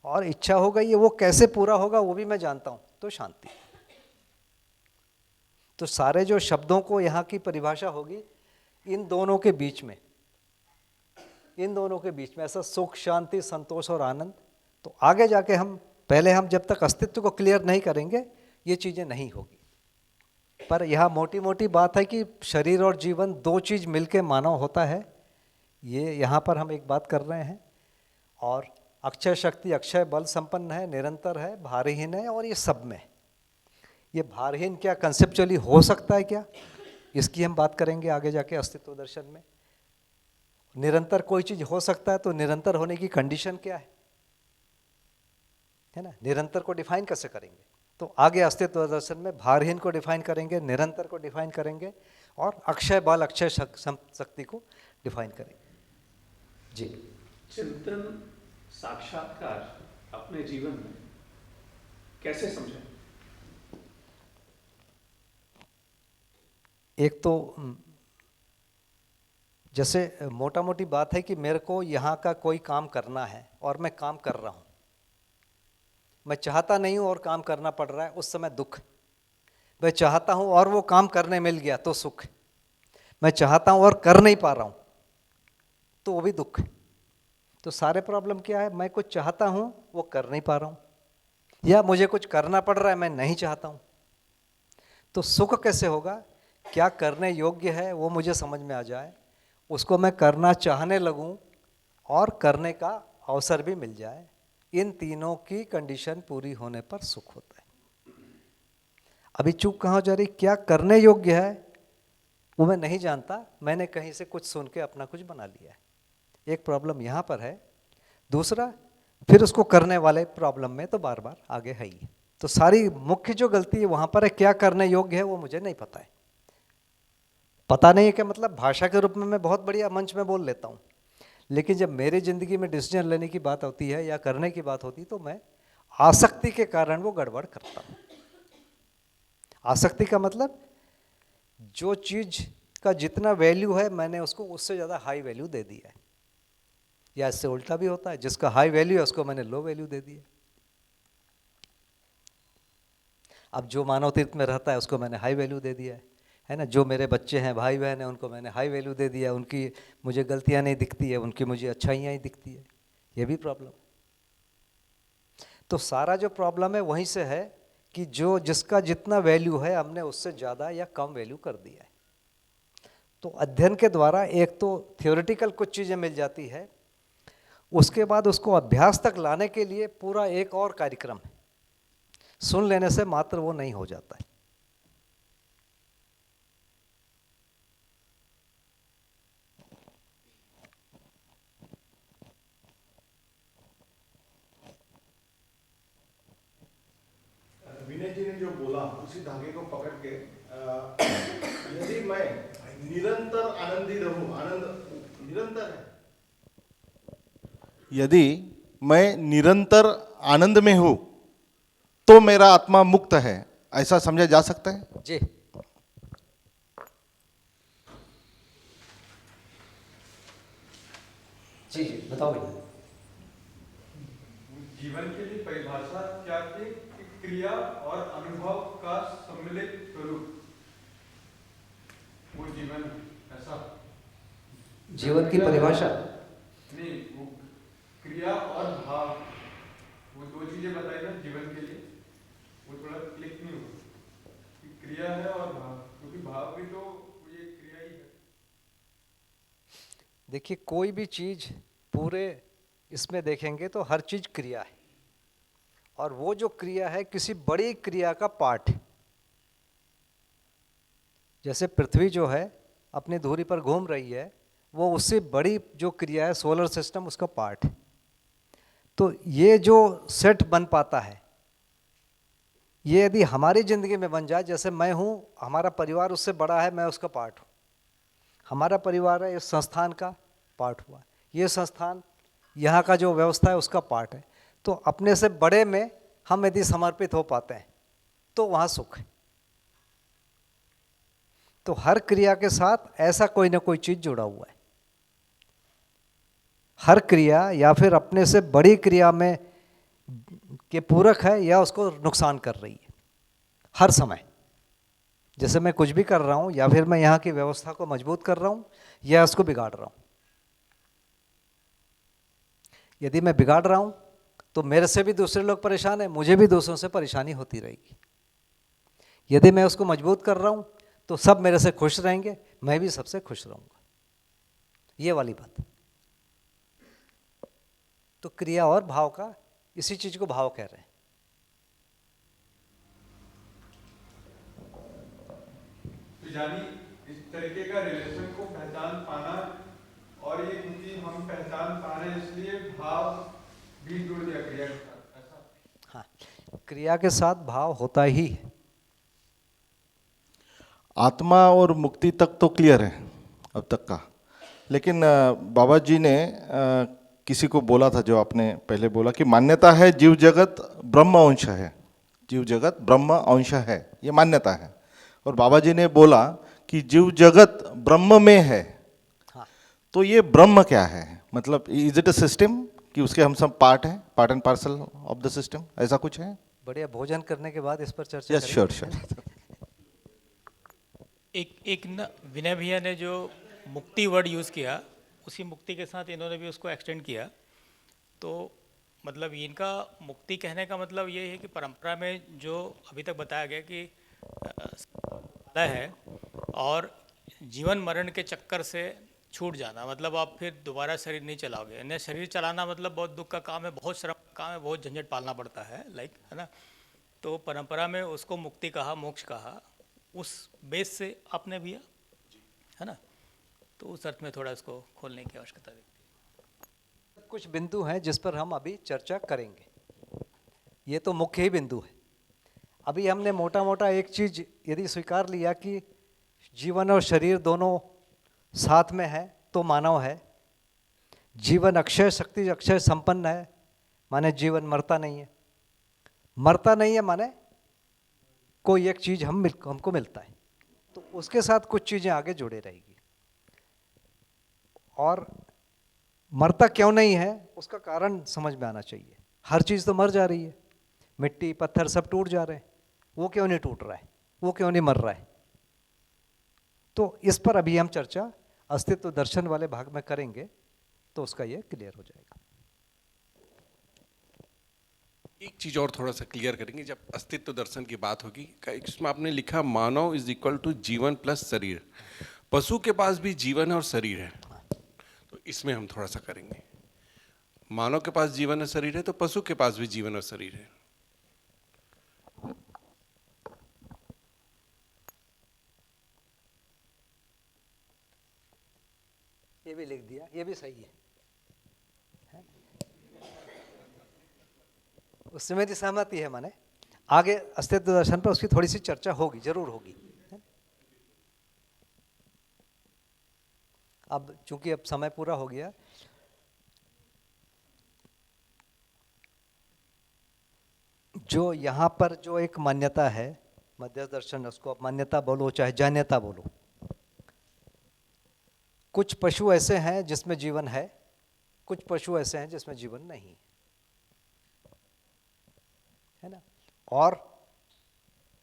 और इच्छा हो गई है, वो कैसे पूरा होगा वो भी मैं जानता हूँ, तो शांति। तो सारे जो शब्दों को यहाँ की परिभाषा होगी इन दोनों के बीच में, इन दोनों के बीच में ऐसा सुख, शांति, संतोष और आनंद। तो आगे जाके पहले हम जब तक अस्तित्व को क्लियर नहीं करेंगे ये चीज़ें नहीं होगी। पर यहाँ मोटी मोटी बात है कि शरीर और जीवन दो चीज़ मिलके मानव होता है, ये यहाँ पर हम एक बात कर रहे हैं। और अक्षय शक्ति, अक्षय बल संपन्न है, निरंतर है, भारहीन है, और ये सब में ये भारहीन क्या कंसेप्चुअली हो सकता है क्या, इसकी हम बात करेंगे आगे जाके अस्तित्व दर्शन में। निरंतर कोई चीज़ हो सकता है तो निरंतर होने की कंडीशन क्या है ना, निरंतर को डिफाइन कैसे करेंगे। तो आगे अस्तित्व दर्शन में भारहीन को डिफाइन करेंगे, निरंतर को डिफाइन करेंगे, और अक्षय बल, अक्षय शक्ति को डिफाइन करेंगे। जी, चिंतन साक्षात्कार अपने जीवन में कैसे समझें? एक तो जैसे मोटा मोटी बात है कि मेरे को यहाँ का कोई काम करना है और मैं काम कर रहा हूँ, मैं चाहता नहीं हूँ और काम करना पड़ रहा है, उस समय दुख। मैं चाहता हूँ और वो काम करने मिल गया तो सुख। मैं चाहता हूँ और कर नहीं पा रहा हूँ तो वो भी दुख। तो सारे प्रॉब्लम क्या है, मैं कुछ चाहता हूँ वो कर नहीं पा रहा हूँ, या मुझे कुछ करना पड़ रहा है मैं नहीं चाहता हूँ। तो सुख कैसे होगा, क्या करने योग्य है वो मुझे समझ में आ जाए, उसको मैं करना चाहने लगूं और करने का अवसर भी मिल जाए। इन तीनों की कंडीशन पूरी होने पर सुख होता है। अभी चूक कहाँ जा रही, क्या करने योग्य है वो मैं नहीं जानता, मैंने कहीं से कुछ सुन के अपना कुछ बना लिया है, एक प्रॉब्लम यहाँ पर है। दूसरा, फिर उसको करने वाले प्रॉब्लम में तो बार बार आगे है ही। तो सारी मुख्य जो गलती है वहाँ पर है, क्या करने योग्य है वो मुझे नहीं पता है। पता नहीं है क्या मतलब, भाषा के रूप में मैं बहुत बढ़िया मंच में बोल लेता हूँ, लेकिन जब मेरी ज़िंदगी में डिसीजन लेने की बात होती है या करने की बात होती तो मैं आसक्ति के कारण वो गड़बड़ करता हूँ। आसक्ति का मतलब जो चीज़ का जितना वैल्यू है मैंने उसको उससे ज़्यादा हाई वैल्यू दे दिया है, या इससे उल्टा भी होता है, जिसका हाई वैल्यू है उसको मैंने लो वैल्यू दे दी है। अब जो मानव तीर्थ में रहता है उसको मैंने हाई वैल्यू दे दिया है ना। जो मेरे बच्चे हैं, भाई बहन हैं, उनको मैंने हाई वैल्यू दे दिया, उनकी मुझे गलतियां नहीं दिखती है, उनकी मुझे अच्छाइयाँ ही दिखती है, ये भी प्रॉब्लम। तो सारा जो प्रॉब्लम है वहीं से है कि जो जिसका जितना वैल्यू है हमने उससे ज़्यादा या कम वैल्यू कर दिया है। तो अध्ययन के द्वारा एक तो थियोरेटिकल कुछ चीज़ें मिल जाती है, उसके बाद उसको अभ्यास तक लाने के लिए पूरा एक और कार्यक्रम है। सुन लेने से मात्र वो नहीं हो जाता है। विनय जी ने जो बोला उसी धागे को पकड़ के यदि मैं निरंतर आनंदी रहूं, आनंद निरंतर है, यदि मैं निरंतर आनंद में हूं तो मेरा आत्मा मुक्त है, ऐसा समझा जा सकता है? जी, जी जी बताओ भैया। जीवन के लिए परिभाषा क्या थी कि क्रिया और अनुभव का सम्मिलित स्वरूप, वो जीवन ऐसा। जीवन की परिभाषा नहीं, वो क्रिया और भाव, वो दो चीजें बताई ना जीवन के लिए, वो थोड़ा क्लिक नहीं हुआ कि क्रिया है और भाव, क्योंकि भाव भी तो ये क्रिया ही है। देखिए, कोई भी चीज़ पूरे इसमें देखेंगे तो हर चीज़ क्रिया है, और वो जो क्रिया है किसी बड़ी क्रिया का पार्ट है। जैसे पृथ्वी जो है अपनी धुरी पर घूम रही है, वो उससे बड़ी जो क्रिया है सोलर सिस्टम उसका पार्ट है। तो ये जो सेट बन पाता है, ये यदि हमारी ज़िंदगी में बन जाए, जैसे मैं हूँ, हमारा परिवार उससे बड़ा है, मैं उसका पार्ट हूँ। हमारा परिवार है, इस संस्थान का पार्ट हुआ, ये संस्थान यहाँ का जो व्यवस्था है उसका पार्ट है। तो अपने से बड़े में हम यदि समर्पित हो पाते हैं तो वहाँ सुख है। तो हर क्रिया के साथ ऐसा कोई ना कोई चीज जुड़ा हुआ है। हर क्रिया या फिर अपने से बड़ी क्रिया में के पूरक है या उसको नुकसान कर रही है हर समय। जैसे मैं कुछ भी कर रहा हूं या फिर मैं यहाँ की व्यवस्था को मजबूत कर रहा हूं या उसको बिगाड़ रहा हूं। यदि मैं बिगाड़ रहा हूं तो मेरे से भी दूसरे लोग परेशान हैं, मुझे भी दूसरों से परेशानी होती रहेगी। यदि मैं उसको मजबूत कर रहा हूं तो सब मेरे से खुश रहेंगे, मैं भी सबसे खुश रहूंगा। ये वाली बात। तो क्रिया और भाव का, इसी चीज को भाव कह रहे हैं। तो यानी इस तरीके का रिलेशन को पहचान पाना, और ये क्योंकि हम पहचान पा रहे हैं इसलिए भाव भी जुड़ गया क्रिया के साथ, ऐसा? हाँ, क्रिया के साथ भाव होता ही है। आत्मा और मुक्ति तक तो क्लियर है अब तक का, लेकिन बाबा जी ने किसी को बोला था, जो आपने पहले बोला कि मान्यता है जीव जगत ब्रह्म अंश है, जीव जगत ब्रह्म अंश है, ये मान्यता है। और बाबा जी ने बोला कि जीव जगत ब्रह्म में है। हाँ। तो ये ब्रह्म क्या है? मतलब इज इट अ सिस्टम कि उसके हम सब पार्ट हैं, part and parcel of the system, ऐसा कुछ है? बढ़िया, भोजन करने के बाद इस पर चर्चा यस, श्योर करेंगे। श्योर। एक न विनय भैया ने जो मुक्ति वर्ड यूज़ किया, उसी मुक्ति के साथ इन्होंने भी उसको एक्सटेंड किया। तो मतलब इनका मुक्ति कहने का मतलब ये है कि परंपरा में जो अभी तक बताया गया कि है और जीवन मरण के चक्कर से छूट जाना, मतलब आप फिर दोबारा शरीर नहीं चलाओगे। यानी शरीर चलाना मतलब बहुत दुख का काम है, बहुत श्रम का काम है, बहुत झंझट पालना पड़ता है, लाइक, है ना। तो परंपरा में उसको मुक्ति कहा, मोक्ष कहा, उस बेस से आपने भी, है ना। तो उस अर्थ में थोड़ा इसको खोलने की आवश्यकता दिखती है। कुछ बिंदु हैं जिस पर हम अभी चर्चा करेंगे। ये तो मुख्य ही बिंदु है। अभी हमने मोटा मोटा एक चीज यदि स्वीकार लिया कि जीवन और शरीर दोनों साथ में है तो मानव है। जीवन अक्षय शक्ति अक्षय संपन्न है, माने जीवन मरता नहीं है। मरता नहीं है माने कोई एक चीज हमको मिलता है, तो उसके साथ कुछ चीजें आगे जुड़े रहेगी। और मरता क्यों नहीं है उसका कारण समझ में आना चाहिए। हर चीज तो मर जा रही है, मिट्टी पत्थर सब टूट जा रहे हैं, वो क्यों नहीं टूट रहा है, वो क्यों नहीं मर रहा है। तो इस पर अभी हम चर्चा अस्तित्व दर्शन वाले भाग में करेंगे, तो उसका ये क्लियर हो जाएगा। एक चीज और थोड़ा सा क्लियर करेंगे। जब अस्तित्व दर्शन की बात होगी, इसमें आपने लिखा मानव इज इक्वल टू जीवन प्लस शरीर। पशु के पास भी जीवन है और शरीर है, तो इसमें हम थोड़ा सा करेंगे। मानव के पास जीवन और शरीर है तो पशु के पास भी जीवन और शरीर है। ये भी लिख दिया, ये भी सही है। उससे मेरी सहमति है। माने आगे अस्तित्व दर्शन पर उसकी थोड़ी सी चर्चा होगी, जरूर होगी। अब चूंकि अब समय पूरा हो गया, जो यहाँ पर जो एक मान्यता है मध्य दर्शन, उसको आप मान्यता बोलो चाहे जान्यता बोलो। कुछ पशु ऐसे हैं जिसमें जीवन है, कुछ पशु ऐसे हैं जिसमें जीवन नहीं है ना। और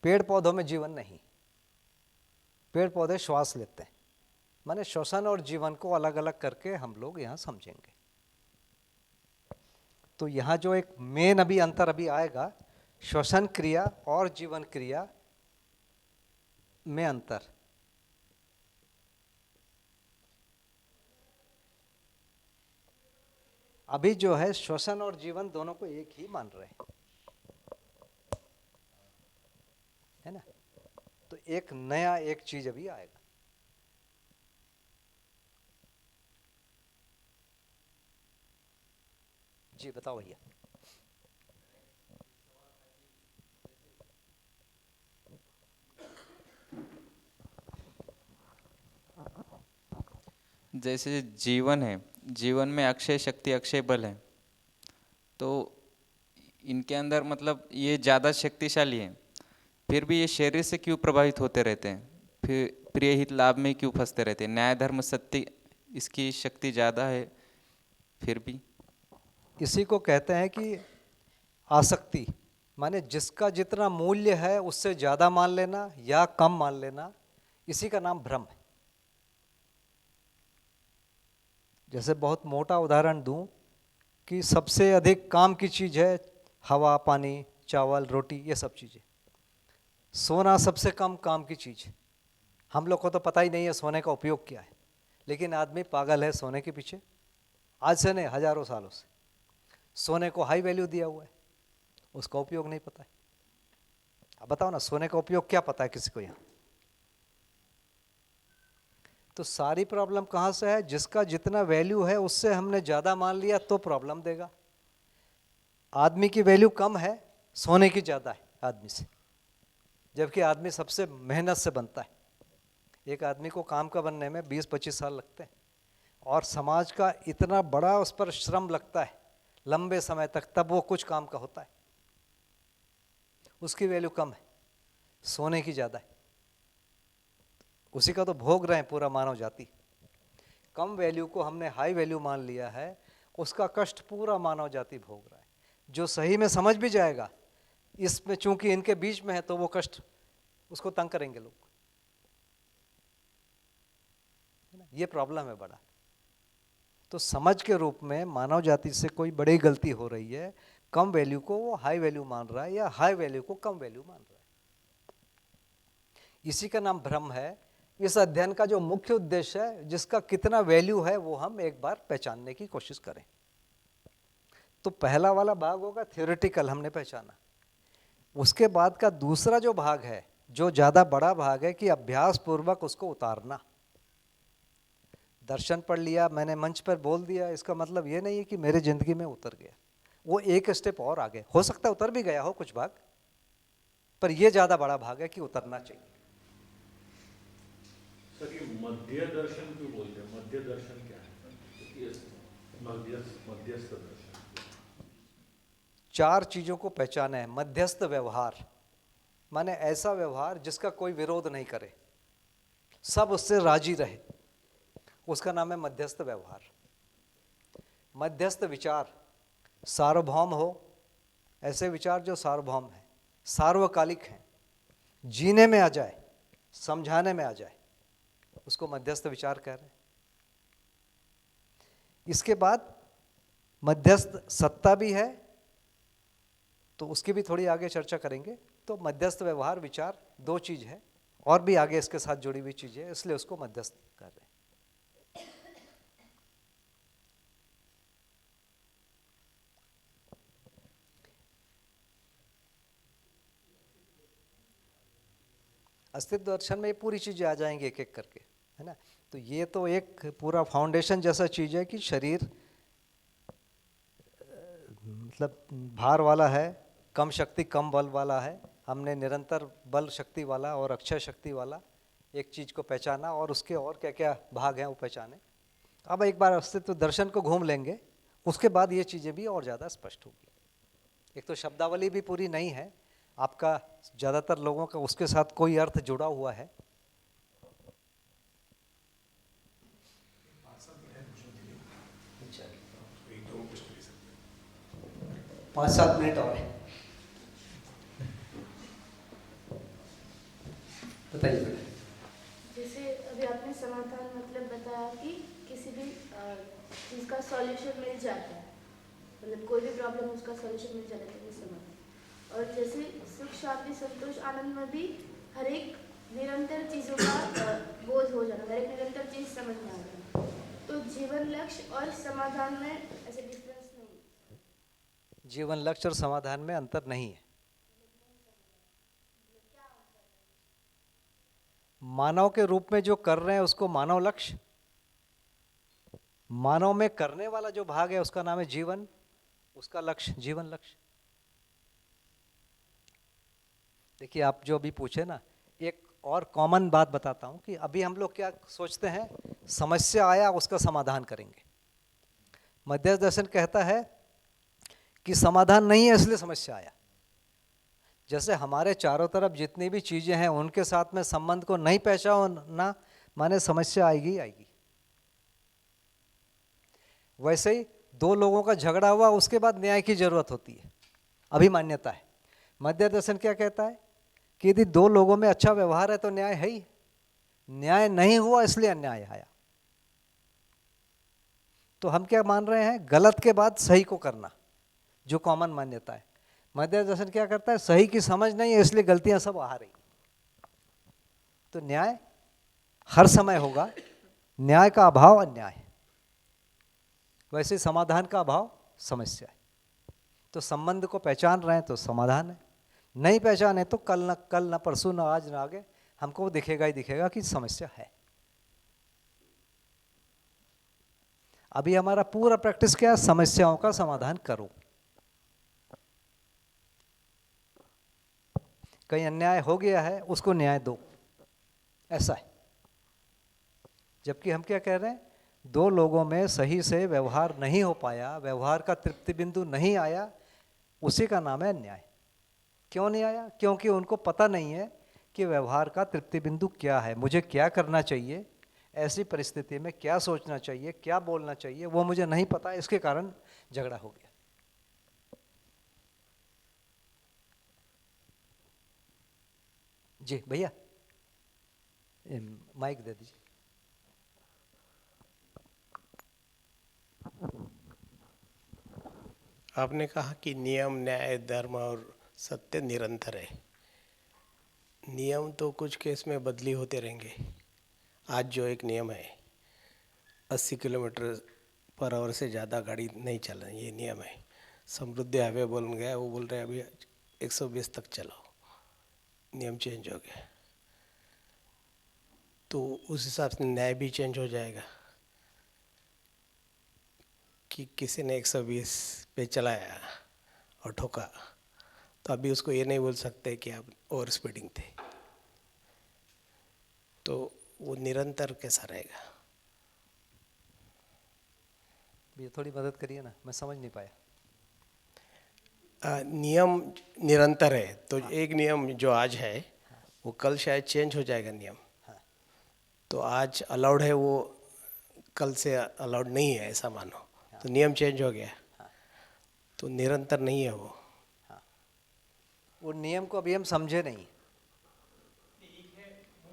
पेड़ पौधों में जीवन नहीं। पेड़ पौधे श्वास लेते हैं, माने श्वसन और जीवन को अलग अलग करके हम लोग यहाँ समझेंगे। तो यहाँ जो एक मेन अभी अंतर अभी आएगा, श्वसन क्रिया और जीवन क्रिया में अंतर। अभी जो है श्वसन और जीवन दोनों को एक ही मान रहे हैं, है ना। तो एक नया एक चीज अभी आएगा। जी बताओ भैया। जैसे जीवन है, जीवन में अक्षय शक्ति अक्षय बल है, तो इनके अंदर मतलब ये ज़्यादा शक्तिशाली है। फिर भी ये शरीर से क्यों प्रभावित होते रहते हैं, फिर प्रिय हित लाभ में क्यों फंसते रहते हैं? न्याय धर्म सत्य इसकी शक्ति ज़्यादा है फिर भी। इसी को कहते हैं कि आसक्ति, माने जिसका जितना मूल्य है उससे ज़्यादा मान लेना या कम मान लेना, इसी का नाम भ्रम है। जैसे बहुत मोटा उदाहरण दूं कि सबसे अधिक काम की चीज़ है हवा, पानी, चावल, रोटी, ये सब चीज़ें। सोना सबसे कम काम की चीज़ है। हम लोग को तो पता ही नहीं है सोने का उपयोग क्या है, लेकिन आदमी पागल है सोने के पीछे, आज से नहीं हजारों सालों से। सोने को हाई वैल्यू दिया हुआ है, उसका उपयोग नहीं पता है। अब बताओ ना, सोने का उपयोग क्या पता है किसी को यहाँ? तो सारी प्रॉब्लम कहाँ से है? जिसका जितना वैल्यू है उससे हमने ज़्यादा मान लिया तो प्रॉब्लम देगा। आदमी की वैल्यू कम है, सोने की ज़्यादा है आदमी से, जबकि आदमी सबसे मेहनत से बनता है। एक आदमी को काम का बनने में 20-25 साल लगते हैं, और समाज का इतना बड़ा उस पर श्रम लगता है लंबे समय तक, तब वो कुछ काम का होता है। उसकी वैल्यू कम है, सोने की ज़्यादा है। उसी का तो भोग रहे हैं पूरा मानव जाति। कम वैल्यू को हमने हाई वैल्यू मान लिया है, उसका कष्ट पूरा मानव जाति भोग रहा है। जो सही में समझ भी जाएगा, इसमें चूंकि इनके बीच में है तो वो कष्ट उसको तंग करेंगे लोग, है ना? ये प्रॉब्लम है बड़ा। तो समझ के रूप में मानव जाति से कोई बड़ी गलती हो रही है। कम वैल्यू को वो हाई वैल्यू मान रहा है, या हाई वैल्यू को कम वैल्यू मान रहा है। इसी का नाम भ्रम है। इस अध्ययन का जो मुख्य उद्देश्य है, जिसका कितना वैल्यू है वो हम एक बार पहचानने की कोशिश करें। तो पहला वाला भाग होगा थ्योरेटिकल, हमने पहचाना। उसके बाद का दूसरा जो भाग है, जो ज़्यादा बड़ा भाग है, कि अभ्यास पूर्वक उसको उतारना। दर्शन पढ़ लिया, मैंने मंच पर बोल दिया, इसका मतलब ये नहीं है कि मेरे जिंदगी में उतर गया। वो एक स्टेप और आगे हो सकता है, उतर भी गया हो कुछ भाग, पर ये ज़्यादा बड़ा भाग है कि उतरना चाहिए। सर, ये मध्य दर्शन क्यों बोलते हैं? मध्य दर्शन क्या है? मध्यस्थ दर्शन। 4 चीज़ों को पहचाना है। मध्यस्थ व्यवहार, माने ऐसा व्यवहार जिसका कोई विरोध नहीं करे, सब उससे राजी रहे, उसका नाम है मध्यस्थ व्यवहार। मध्यस्थ विचार, सार्वभौम हो, ऐसे विचार जो सार्वभौम है, सार्वकालिक हैं, जीने में आ जाए, समझाने में आ जाए, उसको मध्यस्थ विचार कह रहे हैं। इसके बाद मध्यस्थ सत्ता भी है, तो उसकी भी थोड़ी आगे चर्चा करेंगे। तो मध्यस्थ व्यवहार विचार 2 चीज़ है, और भी आगे इसके साथ जुड़ी हुई चीज़ है, इसलिए उसको मध्यस्थ कर रहे हैं। अस्तित्व दर्शन में ये पूरी चीज़ें आ जाएंगी एक एक करके, है ना। तो ये तो एक पूरा फाउंडेशन जैसा चीज़ है कि शरीर मतलब भार वाला है, कम शक्ति कम बल वाला है। हमने निरंतर बल शक्ति वाला और अक्षय शक्ति वाला एक चीज़ को पहचाना, और उसके और क्या क्या भाग हैं वो पहचाने। अब एक बार अस्तित्व दर्शन को घूम लेंगे, उसके बाद ये चीज़ें भी और ज़्यादा स्पष्ट होगी। एक तो शब्दावली भी पूरी नहीं है आपका, ज़्यादातर लोगों का उसके साथ कोई अर्थ जुड़ा हुआ है। पाँच 7 मिनट और है, बताइए बेटा। जैसे अभी आपने समाधान मतलब बताया कि किसी भी चीज़ का सॉल्यूशन मिल जाता है, मतलब कोई भी प्रॉब्लम उसका सॉल्यूशन मिल जाता है, वो समाधान। और जैसे सुख, शांति, संतोष, आनंद में भी हर एक निरंतर चीज़ों का बोध हो जाना, हर एक निरंतर चीज़ समझ में आ जाना। तो जीवन लक्ष्य और समाधान में ऐसे डिफरेंस नहीं है। जीवन लक्ष्य और समाधान में अंतर नहीं है। मानव के रूप में जो कर रहे हैं उसको मानव लक्ष्य, मानव में करने वाला जो भाग है उसका नाम है जीवन, उसका लक्ष्य जीवन लक्ष्य। देखिए, आप जो अभी पूछे ना, एक और कॉमन बात बताता हूं कि अभी हम लोग क्या सोचते हैं, समस्या आया उसका समाधान करेंगे। मध्यस्थ दर्शन कहता है कि समाधान नहीं है इसलिए समस्या आया। जैसे हमारे चारों तरफ जितनी भी चीज़ें हैं उनके साथ में संबंध को नहीं पहचाना माने समस्या आएगी ही आएगी। वैसे ही दो लोगों का झगड़ा हुआ, उसके बाद न्याय की जरूरत होती है, अभिमान्यता है। मध्य दर्शन क्या कहता है कि यदि दो लोगों में अच्छा व्यवहार है तो न्याय है ही, न्याय नहीं हुआ इसलिए अन्याय आया। तो हम क्या मान रहे हैं, गलत के बाद सही को करना, जो कॉमन मान्यता है। मध्य दर्शन क्या करता है, सही की समझ नहीं है इसलिए गलतियां सब आ रही। तो न्याय हर समय होगा, न्याय का अभाव अन्याय है, वैसे समाधान का अभाव समस्या है। तो संबंध को पहचान रहे हैं तो समाधान है, नहीं पहचाने तो कल न परसों न आज न आगे हमको दिखेगा ही दिखेगा कि समस्या है। अभी हमारा पूरा प्रैक्टिस क्या है, समस्याओं का समाधान करो। कहीं अन्याय हो गया है उसको न्याय दो, ऐसा है। जबकि हम क्या कह रहे हैं, दो लोगों में सही से व्यवहार नहीं हो पाया, व्यवहार का तृप्ति बिंदु नहीं आया, उसी का नाम है अन्याय। क्यों नहीं आया? क्योंकि उनको पता नहीं है कि व्यवहार का तृप्ति बिंदु क्या है, मुझे क्या करना चाहिए, ऐसी परिस्थिति में क्या सोचना चाहिए, क्या बोलना चाहिए, वो मुझे नहीं पता, इसके कारण झगड़ा हो गया। जी भैया माइक दे दीजिए। आपने कहा कि नियम, न्याय, धर्म और सत्य निरंतर है। नियम तो कुछ केस में बदली होते रहेंगे। आज जो एक नियम है 80 किलोमीटर पर आवर से ज़्यादा गाड़ी नहीं चलना, ये नियम है। समृद्धि हाईवे बोल गया, वो बोल रहे हैं अभी 120 तक चलाओ, नियम चेंज हो गया। तो उस हिसाब से न्याय भी चेंज हो जाएगा कि किसी ने 120 पे चलाया और ठोका, तो अभी उसको ये नहीं बोल सकते कि आप ओवर स्पीडिंग थे। तो वो निरंतर कैसा रहेगा? भैया थोड़ी मदद करिए ना, मैं समझ नहीं पाया। नियम निरंतर है, तो एक नियम जो आज है वो कल शायद चेंज हो जाएगा नियम। तो आज अलाउड है, वो कल से अलाउड नहीं है, ऐसा मानो। तो नियम चेंज हो गया, तो निरंतर नहीं है वो। वो नियम को अभी हम समझे नहीं।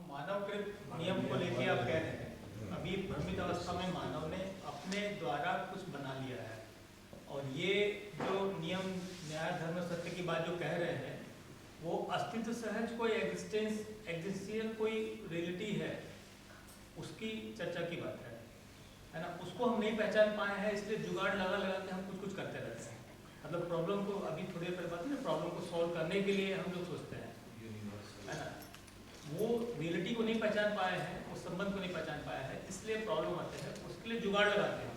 मानवकृत नियम को लेके आप कह रहे हैं, अभी भ्रमित अवस्था में मानव ने अपने द्वारा कुछ बना लिया है, और ये जो नियम, न्याय, धर्म, सत्य की बात जो कह रहे हैं, वो अस्तित्व सहज कोई एग्जिस्टेंशियल कोई रियलिटी है, उसकी चर्चा की बात है ना। उसको हम नहीं पहचान पाए हैं, इसलिए जुगाड़ लगा के हम कुछ करते रहते हैं। मतलब प्रॉब्लम को, अभी थोड़ी देर पहले बात है ना, प्रॉब्लम को सॉल्व करने के लिए हम लोग सोचते हैं, है ना। वो रियलिटी को नहीं पहचान पाए हैं, उस संबंध को नहीं पहचान पाया है, इसलिए प्रॉब्लम आते हैं। उसके लिए जुगाड़ लगाते हैं,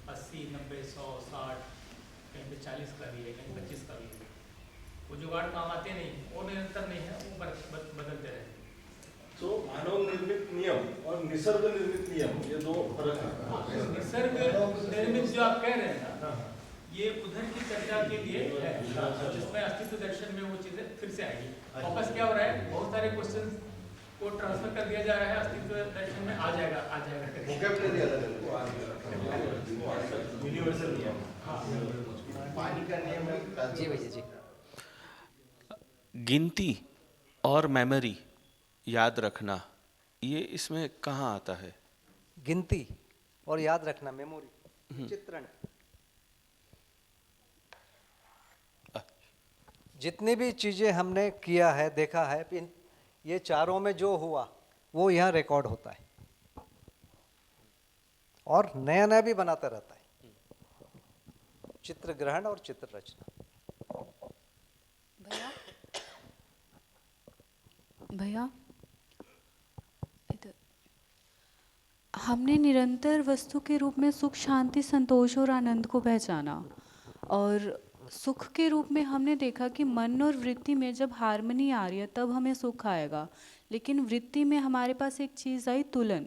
80, 90, 100, 60, कहीं पे 40 का भी है, कहीं 25 का भी है। वो जुगाड़ काम आते नहीं, वो निरंतर नहीं है, वो बदलते रहते हैं। तो मानव निर्मित नियम और निसर्ग निर्मित नियम, ये दो फर्क है। निसर्ग निर्मित जो आप कह रहे हैं ना, ये उधर की चर्चा के लिए है, जिसमें अस्तित्व दर्शन में वो चीजें फिर से आएगी। फोकस क्या हो रहा है, बहुत सारे क्वेश्चन को ट्रांसफर कर दिया जा रहा है, अस्तित्व दर्शन में आ जाएगा। यूनिवर्सल नियम, पानी का नियम है। जी भैया जी। गिनती और मेमोरी, याद रखना, ये इसमें कहाँ आता है? गिनती और याद रखना, मेमोरी, चित्रण, जितनी भी चीजें हमने किया है, देखा है, ये चारों में जो हुआ वो यहाँ रिकॉर्ड होता है और नया नया भी बनाता रहता है। चित्र ग्रहण और चित्र रचना। भैया हमने निरंतर वस्तु के रूप में सुख, शांति, संतोष और आनंद को पहचाना, और सुख के रूप में हमने देखा कि मन और वृत्ति में जब हार्मनी आ रही है तब हमें सुख आएगा। लेकिन वृत्ति में हमारे पास एक चीज़ आई, तुलन।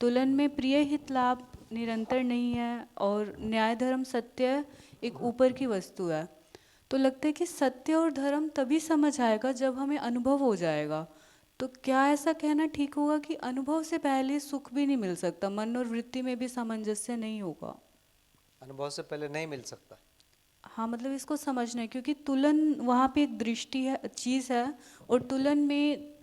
तुलन में प्रिय हित लाभ निरंतर नहीं है, और न्याय, धर्म, सत्य एक ऊपर की वस्तु है। तो लगता है कि सत्य और धर्म तभी समझ आएगा जब हमें अनुभव हो जाएगा। तो क्या ऐसा कहना ठीक होगा कि अनुभव से पहले सुख भी नहीं मिल सकता, मन और वृत्ति में भी सामंजस्य नहीं होगा? अनुभव से पहले नहीं मिल सकता। हाँ, मतलब इसको समझना है, क्योंकि तुलन वहाँ पे एक दृष्टि है, चीज़ है, और तुलन में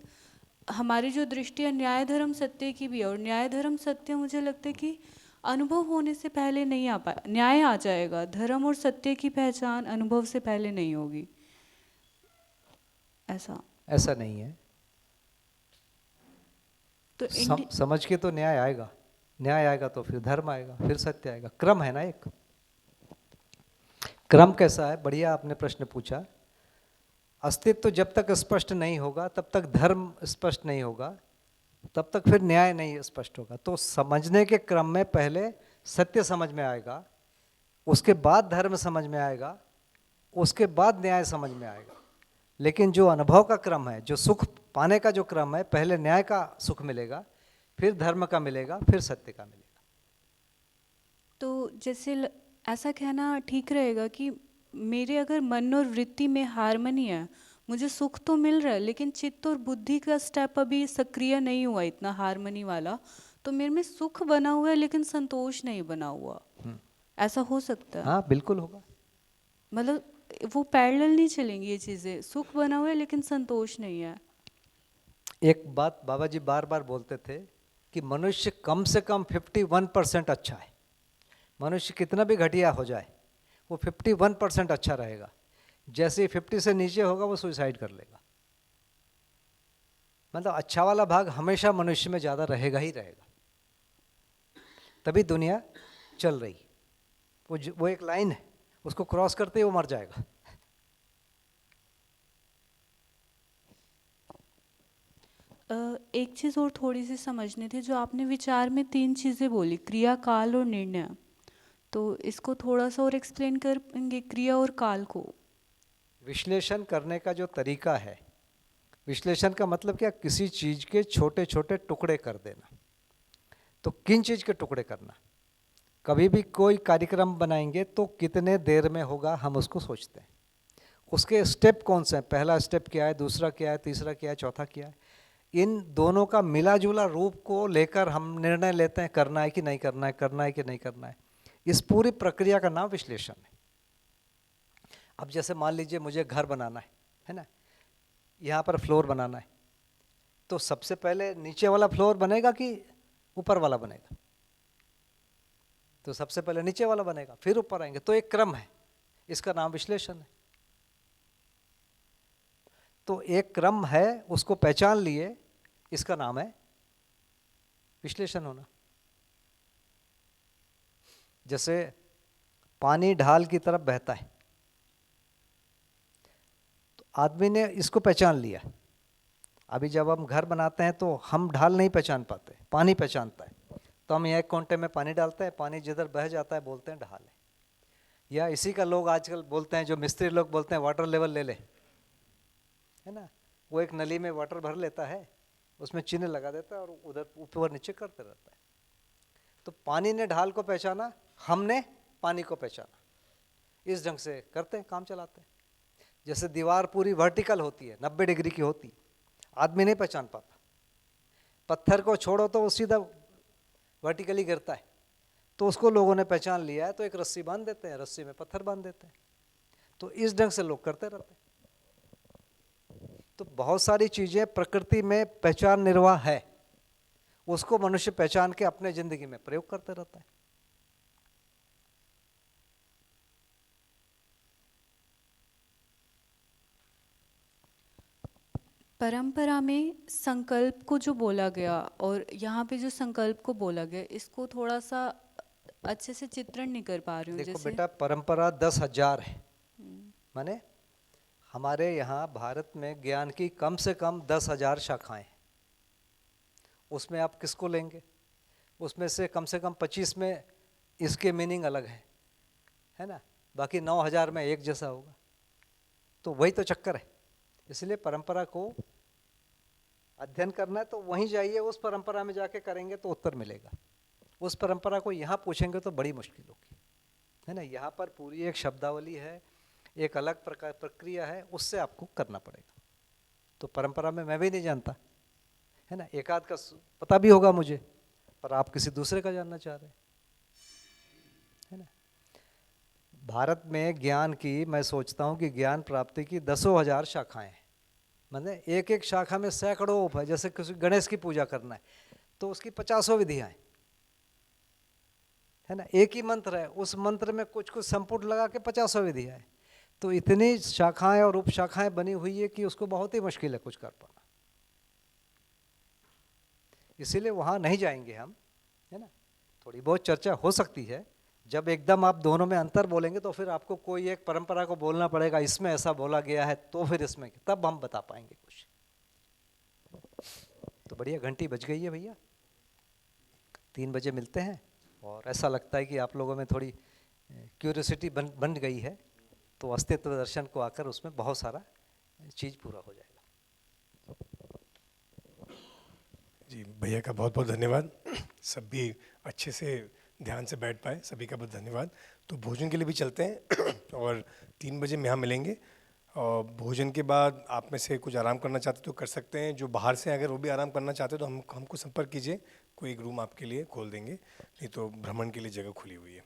हमारी जो दृष्टि है न्याय धर्म सत्य की भी है, और न्याय धर्म सत्य मुझे लगता है कि अनुभव होने से पहले नहीं आ पाए, न्याय आ जाएगा, धर्म और सत्य की पहचान अनुभव से पहले नहीं होगी। ऐसा नहीं है। तो समझ के तो न्याय आएगा, न्याय आएगा तो फिर धर्म आएगा, फिर सत्य आएगा। क्रम है ना एक। क्रम कैसा है? बढ़िया आपने प्रश्न पूछा। अस्तित्व जब तक स्पष्ट नहीं होगा तब तक धर्म स्पष्ट नहीं होगा, तब तक फिर न्याय नहीं स्पष्ट होगा। तो समझने के क्रम में पहले सत्य समझ में आएगा, उसके बाद धर्म समझ में आएगा, उसके बाद न्याय समझ में आएगा। लेकिन जो अनुभव का क्रम है, जो सुख पाने का जो क्रम है, पहले न्याय का सुख मिलेगा, फिर धर्म का मिलेगा, फिर सत्य का मिलेगा। तो जैसे ऐसा कहना ठीक रहेगा कि मेरे अगर मन और वृत्ति में हार्मनी है, मुझे सुख तो मिल रहा है, लेकिन चित्त और बुद्धि का स्टेप अभी सक्रिय नहीं हुआ इतना हार्मनी वाला, तो मेरे में सुख बना हुआ है लेकिन संतोष नहीं बना हुआ। ऐसा हो सकता है? हाँ, बिल्कुल होगा। मतलब वो पैरेलल नहीं चलेंगी ये चीज़ें, सुख बना हुआ है लेकिन संतोष नहीं है। एक बात बाबा जी बार बार बोलते थे कि मनुष्य कम से कम 51% अच्छा है। मनुष्य कितना भी घटिया हो जाए वो 51% अच्छा रहेगा। जैसे 50 से नीचे होगा वो सुसाइड कर लेगा। मतलब अच्छा वाला भाग हमेशा मनुष्य में ज़्यादा रहेगा ही रहेगा, तभी दुनिया चल रही। वो एक लाइन है, उसको क्रॉस करते ही वो मर जाएगा। एक चीज़ और थोड़ी सी समझनी थी, जो आपने विचार में 3 चीज़ें बोली, क्रिया, काल और निर्णय, तो इसको थोड़ा सा और एक्सप्लेन करेंगे, क्रिया और काल को? विश्लेषण करने का जो तरीका है, विश्लेषण का मतलब क्या? किसी चीज़ के छोटे छोटे टुकड़े कर देना। तो किन चीज़ के टुकड़े करना? कभी भी कोई कार्यक्रम बनाएंगे तो कितने देर में होगा हम उसको सोचते हैं, उसके स्टेप कौन से हैं, पहला स्टेप क्या है, दूसरा क्या है, तीसरा क्या है, चौथा क्या है। इन दोनों का मिला जुला रूप को लेकर हम निर्णय लेते हैं, करना है कि नहीं करना है, करना है कि नहीं करना है। इस पूरी प्रक्रिया का नाम विश्लेषण है। अब जैसे मान लीजिए मुझे घर बनाना है ना, यहाँ पर फ्लोर बनाना है, तो सबसे पहले नीचे वाला फ्लोर बनेगा कि ऊपर वाला बनेगा? तो सबसे पहले नीचे वाला बनेगा, फिर ऊपर आएंगे। तो एक क्रम है, इसका नाम विश्लेषण है। तो एक क्रम है, उसको पहचान लिए, इसका नाम है विश्लेषण होना। जैसे पानी ढाल की तरफ बहता है, तो आदमी ने इसको पहचान लिया। अभी जब हम घर बनाते हैं तो हम ढाल नहीं पहचान पाते, पानी पहचानता है। तो हम एक कांटे में पानी डालते हैं, पानी जिधर बह जाता है बोलते हैं ढाल है। या इसी का लोग आजकल बोलते हैं, जो मिस्त्री लोग बोलते हैं वाटर लेवल ले ले, है ना। वो एक नली में वाटर भर लेता है, उसमें चिन्ह लगा देता है और उधर ऊपर नीचे करते रहता है। तो पानी ने ढाल को पहचाना, हमने पानी को पहचाना। इस ढंग से करते हैं, काम चलाते हैं। जैसे दीवार पूरी वर्टिकल होती है, 90 डिग्री की होती है, आदमी नहीं पहचान पाता। पत्थर को छोड़ो तो वो सीधा वर्टिकली गिरता है, तो उसको लोगों ने पहचान लिया है, तो एक रस्सी बांध देते हैं, रस्सी में पत्थर बांध देते हैं। तो इस ढंग से लोग करते रहते हैं। तो बहुत सारी चीज़ें प्रकृति में पहचान निर्वाह है, उसको मनुष्य पहचान के अपने जिंदगी में प्रयोग करते रहता है। परंपरा में संकल्प को जो बोला गया और यहाँ पे जो संकल्प को बोला गया, इसको थोड़ा सा अच्छे से चित्रण नहीं कर पा रही हूँ। देखो जैसे बेटा, परंपरा 10,000 है, माने हमारे यहाँ भारत में ज्ञान की कम से कम 10,000 शाखाएं। उसमें आप किसको लेंगे? उसमें से कम 25 में इसके मीनिंग अलग है ना, बाकी 9,000 में एक जैसा होगा। तो वही तो चक्कर है। इसलिए परंपरा को अध्ययन करना है तो वहीं जाइए, उस परंपरा में जाके करेंगे तो उत्तर मिलेगा। उस परंपरा को यहाँ पूछेंगे तो बड़ी मुश्किल होगी, है ना। यहाँ पर पूरी एक शब्दावली है, एक अलग प्रकार प्रक्रिया है, उससे आपको करना पड़ेगा। तो परंपरा में मैं भी नहीं जानता, है ना, एक आध का पता भी होगा मुझे, पर आप किसी दूसरे का जानना चाह रहे हैं, है ना। भारत में ज्ञान की, मैं सोचता हूँ कि ज्ञान प्राप्ति की 10,000 शाखाएं हैं, मतलब एक एक शाखा में सैकड़ों उप है। जैसे किसी गणेश की पूजा करना है तो उसकी 50 विधियाँ हैं, है ना, एक ही मंत्र है, उस मंत्र में कुछ कुछ संपुट लगा के 50 विधियाँ हैं। तो इतनी शाखाएं और उप शाखाएं बनी हुई है कि उसको बहुत ही मुश्किल है कुछ कर पाना। इसीलिए वहाँ नहीं जाएंगे हम, है ना। थोड़ी बहुत चर्चा हो सकती है, जब एकदम आप दोनों में अंतर बोलेंगे तो फिर आपको कोई एक परंपरा को बोलना पड़ेगा, इसमें ऐसा बोला गया है तो फिर इसमें, तब हम बता पाएंगे कुछ। तो बढ़िया, घंटी बज गई है भैया, 3 बजे मिलते हैं। और ऐसा लगता है कि आप लोगों में थोड़ी क्यूरियोसिटी बन गई है, तो अस्तित्व दर्शन को आकर उसमें बहुत सारा चीज़ पूरा हो जाएगा। जी, भैया का बहुत बहुत धन्यवाद। सब भी अच्छे से ध्यान से बैठ पाए, सभी का बहुत धन्यवाद। तो भोजन के लिए भी चलते हैं और 3 बजे हम यहाँ मिलेंगे। और भोजन के बाद आप में से कुछ आराम करना चाहते तो कर सकते हैं, जो बाहर से अगर वो भी आराम करना चाहते तो हमको संपर्क कीजिए, कोई एक रूम आपके लिए खोल देंगे, नहीं तो भ्रमण के लिए जगह खुली हुई है।